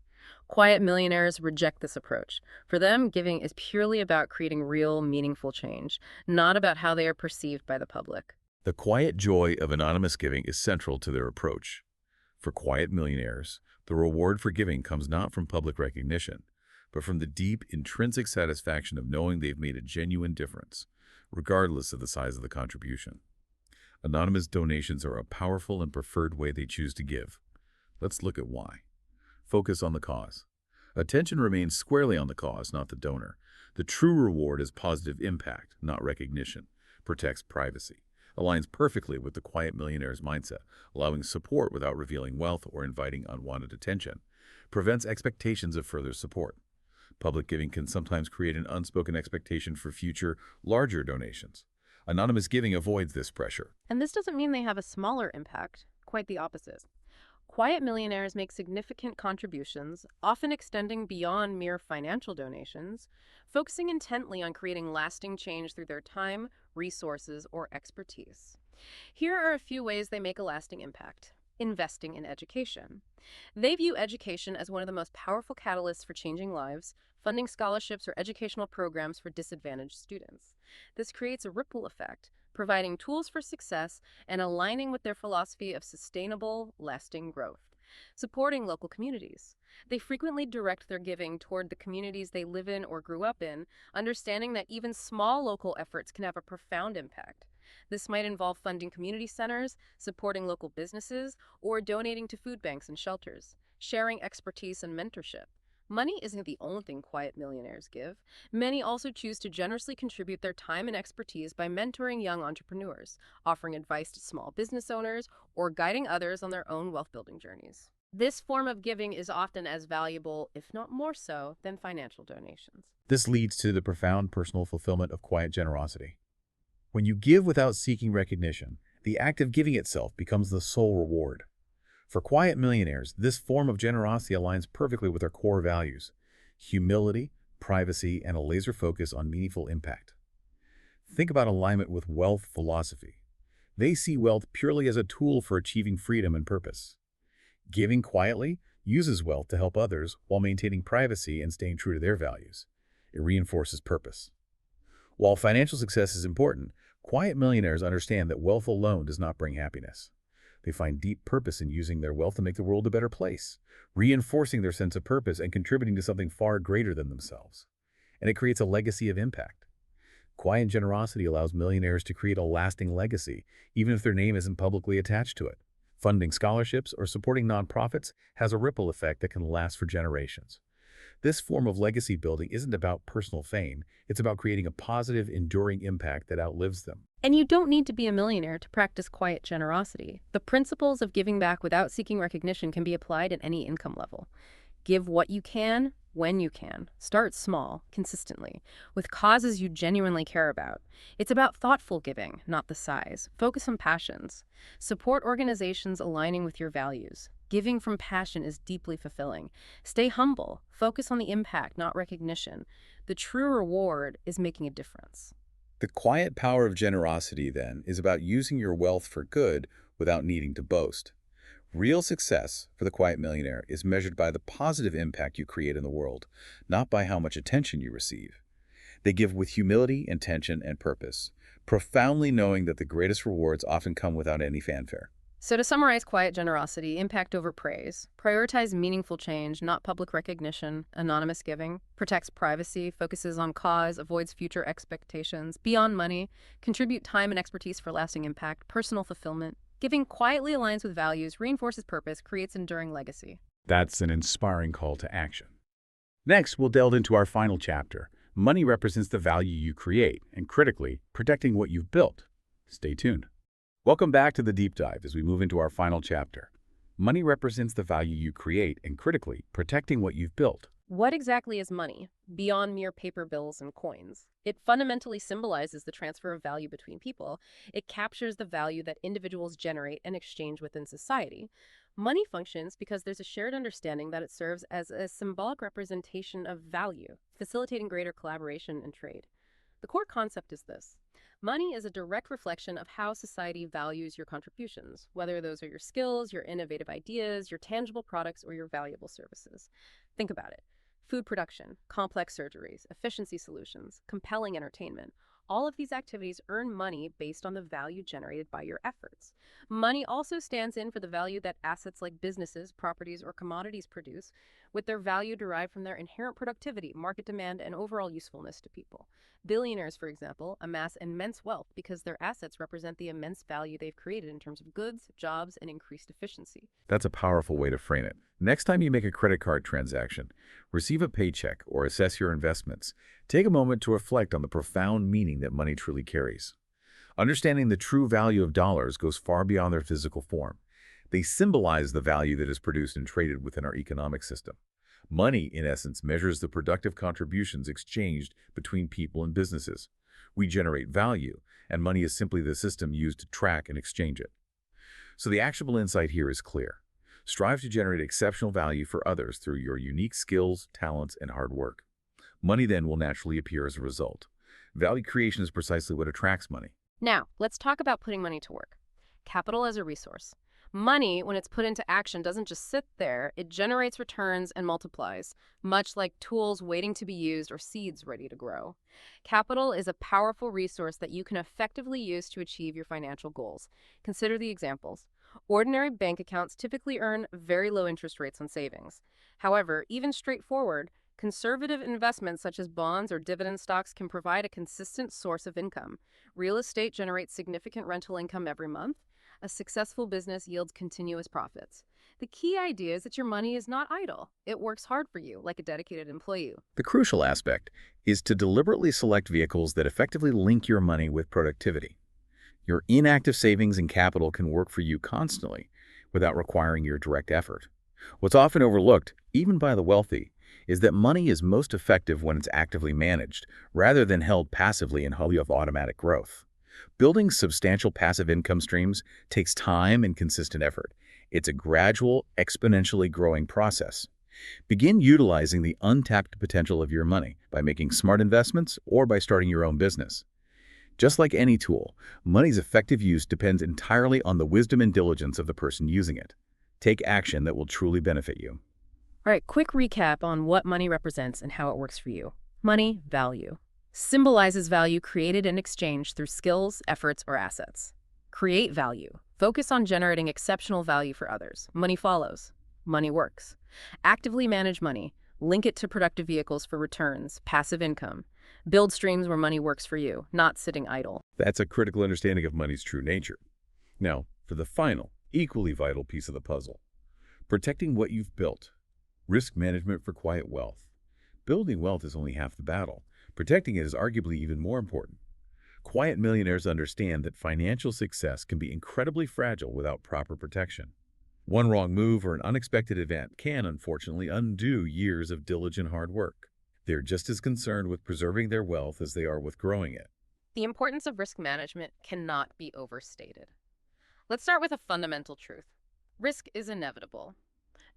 Quiet millionaires reject this approach. For them, giving is purely about creating real, meaningful change, not about how they are perceived by the public. The quiet joy of anonymous giving is central to their approach. For quiet millionaires, the reward for giving comes not from public recognition, but from the deep, intrinsic satisfaction of knowing they've made a genuine difference, regardless of the size of the contribution. Anonymous donations are a powerful and preferred way they choose to give. Let's look at why. Focus on the cause. Attention remains squarely on the cause, not the donor. The true reward is positive impact, not recognition, protects privacy, aligns perfectly with the quiet millionaire's mindset, allowing support without revealing wealth or inviting unwanted attention, prevents expectations of further support. Public giving can sometimes create an unspoken expectation for future, larger donations. Anonymous giving avoids this pressure. And this doesn't mean they have a smaller impact, quite the opposite. Quiet millionaires make significant contributions, often extending beyond mere financial donations, focusing intently on creating lasting change through their time, resources, or expertise. Here are a few ways they make a lasting impact. Investing in education. They view education as one of the most powerful catalysts for changing lives, funding scholarships or educational programs for disadvantaged students. This creates a ripple effect, providing tools for success and aligning with their philosophy of sustainable, lasting growth. Supporting local communities. They frequently direct their giving toward the communities they live in or grew up in, understanding that even small local efforts can have a profound impact. This might involve funding community centers, supporting local businesses, or donating to food banks and shelters, sharing expertise and mentorship. Money isn't the only thing quiet millionaires give. Many also choose to generously contribute their time and expertise by mentoring young entrepreneurs, offering advice to small business owners, or guiding others on their own wealth-building journeys. This form of giving is often as valuable, if not more so, than financial donations. This leads to the profound personal fulfillment of quiet generosity. When you give without seeking recognition, the act of giving itself becomes the sole reward. For quiet millionaires, this form of generosity aligns perfectly with their core values: humility, privacy, and a laser focus on meaningful impact. Think about alignment with wealth philosophy. They see wealth purely as a tool for achieving freedom and purpose. Giving quietly uses wealth to help others while maintaining privacy and staying true to their values. It reinforces purpose. While financial success is important, quiet millionaires understand that wealth alone does not bring happiness. They find deep purpose in using their wealth to make the world a better place, reinforcing their sense of purpose and contributing to something far greater than themselves. And it creates a legacy of impact. Quiet generosity allows millionaires to create a lasting legacy, even if their name isn't publicly attached to it. Funding scholarships or supporting nonprofits has a ripple effect that can last for generations. This form of legacy building isn't about personal fame. It's about creating a positive, enduring impact that outlives them. And you don't need to be a millionaire to practice quiet generosity. The principles of giving back without seeking recognition can be applied at any income level. Give what you can, when you can. Start small, consistently, with causes you genuinely care about. It's about thoughtful giving, not the size. Focus on passions. Support organizations aligning with your values. Giving from passion is deeply fulfilling. Stay humble. Focus on the impact, not recognition. The true reward is making a difference. The quiet power of generosity, then, is about using your wealth for good without needing to boast. Real success for the quiet millionaire is measured by the positive impact you create in the world, not by how much attention you receive. They give with humility, intention, and purpose, profoundly knowing that the greatest rewards often come without any fanfare. So to summarize quiet generosity, impact over praise, prioritize meaningful change, not public recognition, anonymous giving, protects privacy, focuses on cause, avoids future expectations, beyond money, contribute time and expertise for lasting impact, personal fulfillment. Giving quietly aligns with values, reinforces purpose, creates enduring legacy. That's an inspiring call to action. Next, we'll delve into our final chapter. Money represents the value you create, and critically, protecting what you've built. Stay tuned. Welcome back to the Deep Dive as we move into our final chapter. Money represents the value you create and, critically, protecting what you've built. What exactly is money, beyond mere paper bills and coins? It fundamentally symbolizes the transfer of value between people. It captures the value that individuals generate and exchange within society. Money functions because there's a shared understanding that it serves as a symbolic representation of value, facilitating greater collaboration and trade. The core concept is this. Money is a direct reflection of how society values your contributions, whether those are your skills, your innovative ideas, your tangible products, or your valuable services. Think about it. Food production, complex surgeries, efficiency solutions, compelling entertainment. All of these activities earn money based on the value generated by your efforts. Money also stands in for the value that assets like businesses, properties, or commodities produce, with their value derived from their inherent productivity, market demand, and overall usefulness to people. Billionaires, for example, amass immense wealth because their assets represent the immense value they've created in terms of goods, jobs, and increased efficiency. That's a powerful way to frame it. Next time you make a credit card transaction, receive a paycheck, or assess your investments, take a moment to reflect on the profound meaning that money truly carries. Understanding the true value of dollars goes far beyond their physical form. They symbolize the value that is produced and traded within our economic system. Money, in essence, measures the productive contributions exchanged between people and businesses. We generate value, and money is simply the system used to track and exchange it. So the actionable insight here is clear. Strive to generate exceptional value for others through your unique skills, talents, and hard work. Money then will naturally appear as a result. Value creation is precisely what attracts money. Now, let's talk about putting money to work. Capital as a resource. Money, when it's put into action, doesn't just sit there. It generates returns and multiplies, much like tools waiting to be used or seeds ready to grow. Capital is a powerful resource that you can effectively use to achieve your financial goals. Consider the examples. Ordinary bank accounts typically earn very low interest rates on savings. However, even straightforward, conservative investments such as bonds or dividend stocks can provide a consistent source of income. Real estate generates significant rental income every month. A successful business yields continuous profits. The key idea is that your money is not idle. It works hard for you, like a dedicated employee. The crucial aspect is to deliberately select vehicles that effectively link your money with productivity. Your inactive savings and capital can work for you constantly without requiring your direct effort. What's often overlooked, even by the wealthy, is that money is most effective when it's actively managed, rather than held passively in hurry of automatic growth. Building substantial passive income streams takes time and consistent effort. It's a gradual, exponentially growing process. Begin utilizing the untapped potential of your money by making smart investments or by starting your own business. Just like any tool, money's effective use depends entirely on the wisdom and diligence of the person using it. Take action that will truly benefit you. All right, quick recap on what money represents and how it works for you. Money, value. Symbolizes value created in exchange through skills, efforts, or assets. Create value. Focus on generating exceptional value for others. Money follows. Money works. Actively manage money. Link it to productive vehicles for returns, passive income. Build streams where money works for you, not sitting idle. That's a critical understanding of money's true nature. Now, for the final, equally vital piece of the puzzle. Protecting what you've built. Risk management for quiet wealth. Building wealth is only half the battle. Protecting it is arguably even more important. Quiet millionaires understand that financial success can be incredibly fragile without proper protection. One wrong move or an unexpected event can, unfortunately, undo years of diligent hard work. They're just as concerned with preserving their wealth as they are with growing it. The importance of risk management cannot be overstated. Let's start with a fundamental truth. Risk is inevitable.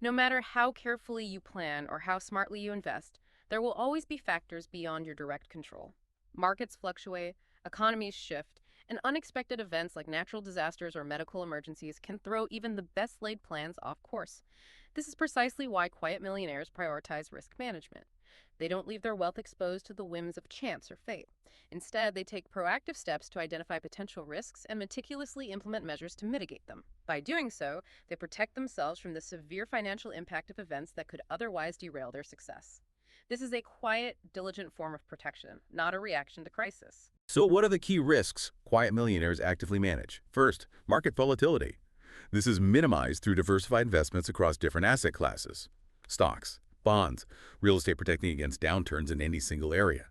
No matter how carefully you plan or how smartly you invest, there will always be factors beyond your direct control. Markets fluctuate, economies shift, and unexpected events like natural disasters or medical emergencies can throw even the best-laid plans off course. This is precisely why quiet millionaires prioritize risk management. They don't leave their wealth exposed to the whims of chance or fate. Instead, they take proactive steps to identify potential risks and meticulously implement measures to mitigate them. By doing so, they protect themselves from the severe financial impact of events that could otherwise derail their success. This is a quiet, diligent form of protection, not a reaction to crisis. So what are the key risks quiet millionaires actively manage? First, market volatility. This is minimized through diversified investments across different asset classes. Stocks, bonds, real estate protecting against downturns in any single area.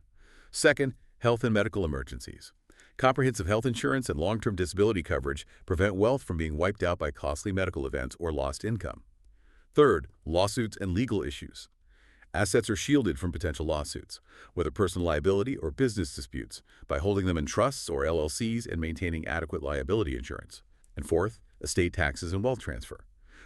Second, health and medical emergencies. Comprehensive health insurance and long-term disability coverage prevent wealth from being wiped out by costly medical events or lost income. Third, lawsuits and legal issues. Assets are shielded from potential lawsuits, whether personal liability or business disputes, by holding them in trusts or LLCs and maintaining adequate liability insurance. And fourth, estate taxes and wealth transfer.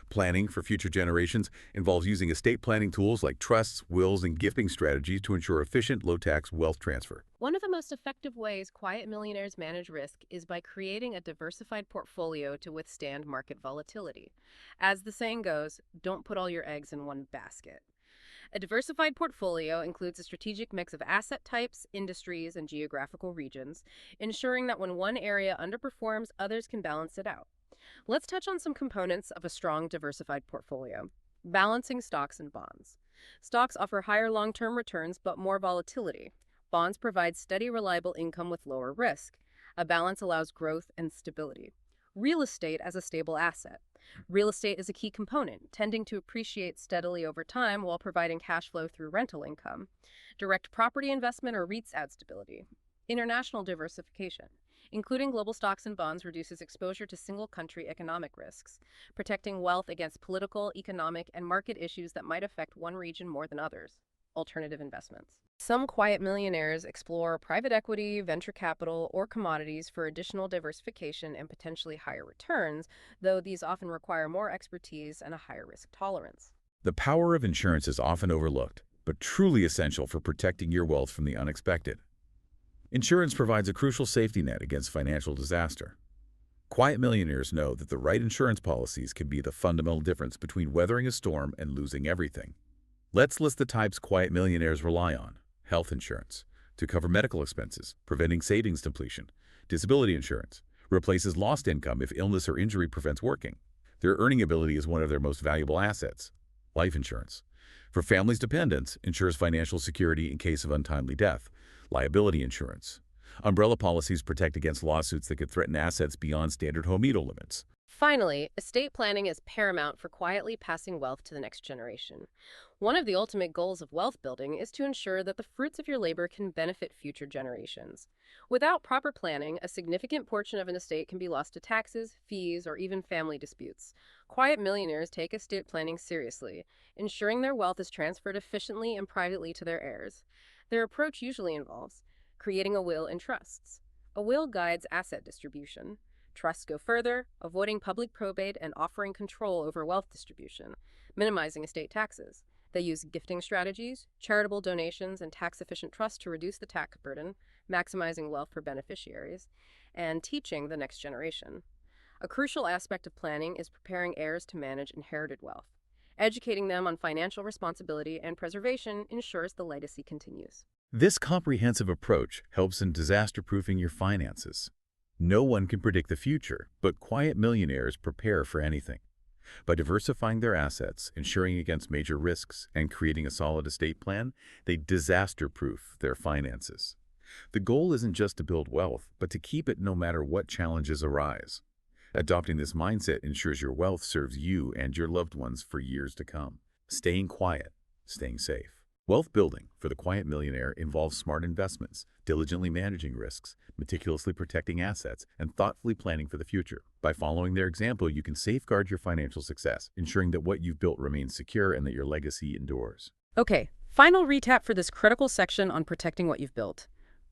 Planning for future generations involves using estate planning tools like trusts, wills, and gifting strategies to ensure efficient, low-tax wealth transfer. One of the most effective ways quiet millionaires manage risk is by creating a diversified portfolio to withstand market volatility. As the saying goes, don't put all your eggs in one basket. A diversified portfolio includes a strategic mix of asset types, industries, and geographical regions, ensuring that when one area underperforms, others can balance it out. Let's touch on some components of a strong, diversified portfolio. Balancing stocks and bonds. Stocks offer higher long-term returns but more volatility. Bonds provide steady, reliable income with lower risk. A balance allows growth and stability. Real estate as a stable asset. Real estate is a key component, tending to appreciate steadily over time while providing cash flow through rental income. Direct property investment or REITs add stability. International diversification. Including global stocks and bonds reduces exposure to single-country economic risks, protecting wealth against political, economic, and market issues that might affect one region more than others. Alternative investments. Some quiet millionaires explore private equity, venture capital, or commodities for additional diversification and potentially higher returns, though these often require more expertise and a higher risk tolerance. The power of insurance is often overlooked, but truly essential for protecting your wealth from the unexpected. Insurance provides a crucial safety net against financial disaster. Quiet millionaires know that the right insurance policies can be the fundamental difference between weathering a storm and losing everything. Let's list the types quiet millionaires rely on. Health insurance, to cover medical expenses, preventing savings depletion. Disability insurance, replaces lost income if illness or injury prevents working. Their earning ability is one of their most valuable assets. Life insurance, for families' dependents, ensures financial security in case of untimely death. Liability insurance. Umbrella policies protect against lawsuits that could threaten assets beyond standard Homito limits. Finally, estate planning is paramount for quietly passing wealth to the next generation. One of the ultimate goals of wealth building is to ensure that the fruits of your labor can benefit future generations. Without proper planning, a significant portion of an estate can be lost to taxes, fees, or even family disputes. Quiet millionaires take estate planning seriously, ensuring their wealth is transferred efficiently and privately to their heirs. Their approach usually involves creating a will and trusts. A will guides asset distribution. Trusts go further, avoiding public probate and offering control over wealth distribution, minimizing estate taxes. They use gifting strategies, charitable donations, and tax-efficient trusts to reduce the tax burden, maximizing wealth for beneficiaries, and teaching the next generation. A crucial aspect of planning is preparing heirs to manage inherited wealth. Educating them on financial responsibility and preservation ensures the legacy continues. This comprehensive approach helps in disaster-proofing your finances. No one can predict the future, but quiet millionaires prepare for anything. By diversifying their assets, ensuring against major risks, and creating a solid estate plan, they disaster-proof their finances. The goal isn't just to build wealth, but to keep it no matter what challenges arise. Adopting this mindset ensures your wealth serves you and your loved ones for years to come. Staying quiet, staying safe. Wealth building for the quiet millionaire involves smart investments, diligently managing risks, meticulously protecting assets, and thoughtfully planning for the future. By following their example, you can safeguard your financial success, ensuring that what you've built remains secure and that your legacy endures. Okay, final recap for this critical section on protecting what you've built.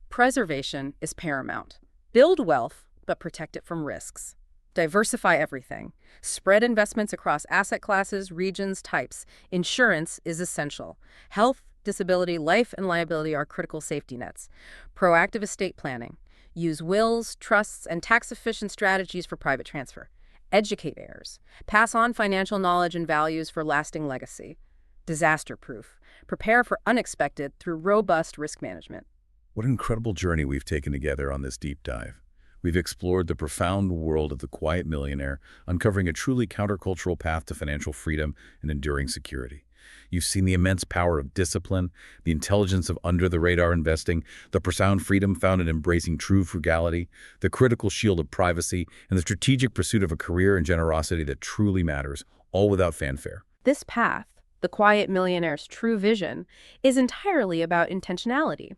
Preservation is paramount. Build wealth, but protect it from risks. Diversify everything. Spread investments across asset classes, regions, types. Insurance is essential. Health, disability, life, and liability are critical safety nets. Proactive estate planning. Use wills, trusts, and tax-efficient strategies for private transfer. Educate heirs. Pass on financial knowledge and values for lasting legacy. Disaster-proof. Prepare for unexpected through robust risk management. What an incredible journey we've taken together on this deep dive. We've explored the profound world of the quiet millionaire, uncovering a truly countercultural path to financial freedom and enduring security. You've seen the immense power of discipline, the intelligence of under-the-radar investing, the profound freedom found in embracing true frugality, the critical shield of privacy, and the strategic pursuit of a career and generosity that truly matters, all without fanfare. This path, the quiet millionaire's true vision, is entirely about intentionality.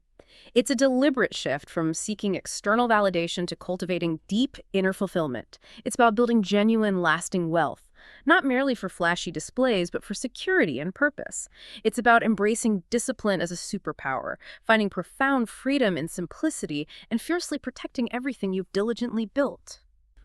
It's a deliberate shift from seeking external validation to cultivating deep inner fulfillment. It's about building genuine, lasting wealth, not merely for flashy displays, but for security and purpose. It's about embracing discipline as a superpower, finding profound freedom in simplicity, and fiercely protecting everything you've diligently built.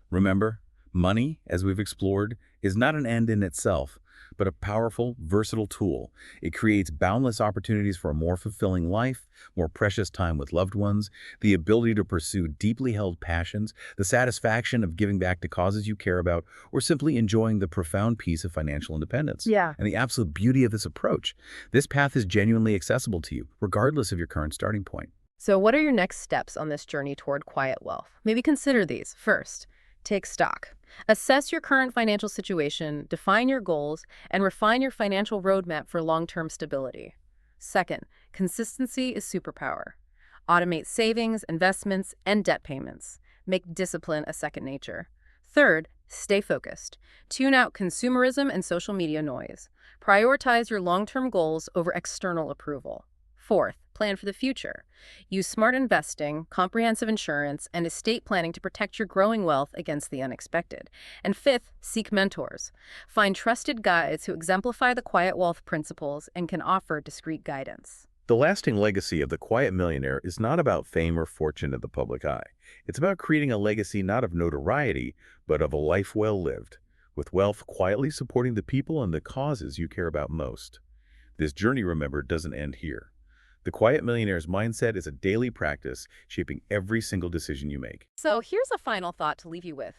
Remember, money, as we've explored, is not an end in itself, but a powerful, versatile tool. It creates boundless opportunities for a more fulfilling life, more precious time with loved ones, the ability to pursue deeply held passions, the satisfaction of giving back to causes you care about, or simply enjoying the profound peace of financial independence. Yeah. And the absolute beauty of this approach. This path is genuinely accessible to you, regardless of your current starting point. So what are your next steps on this journey toward quiet wealth? Maybe consider these. First, take stock. Assess your current financial situation, define your goals, and refine your financial roadmap for long-term stability. Second, consistency is superpower. Automate savings, investments, and debt payments. Make discipline a second nature. Third, stay focused. Tune out consumerism and social media noise. Prioritize your long-term goals over external approval. Fourth, plan for the future. Use smart investing, comprehensive insurance, and estate planning to protect your growing wealth against the unexpected. And fifth, seek mentors. Find trusted guides who exemplify the quiet wealth principles and can offer discreet guidance. The lasting legacy of the Quiet Millionaire is not about fame or fortune in the public eye. It's about creating a legacy not of notoriety, but of a life well lived, with wealth quietly supporting the people and the causes you care about most. This journey, remember, doesn't end here. The Quiet Millionaire's mindset is a daily practice shaping every single decision you make. So here's a final thought to leave you with.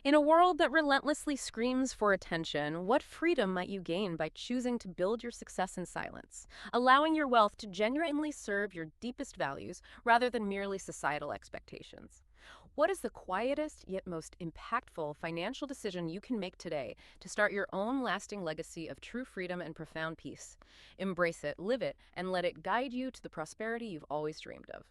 In a world that relentlessly screams for attention, what freedom might you gain by choosing to build your success in silence, allowing your wealth to genuinely serve your deepest values rather than merely societal expectations? What is the quietest yet most impactful financial decision you can make today to start your own lasting legacy of true freedom and profound peace? Embrace it, live it, and let it guide you to the prosperity you've always dreamed of.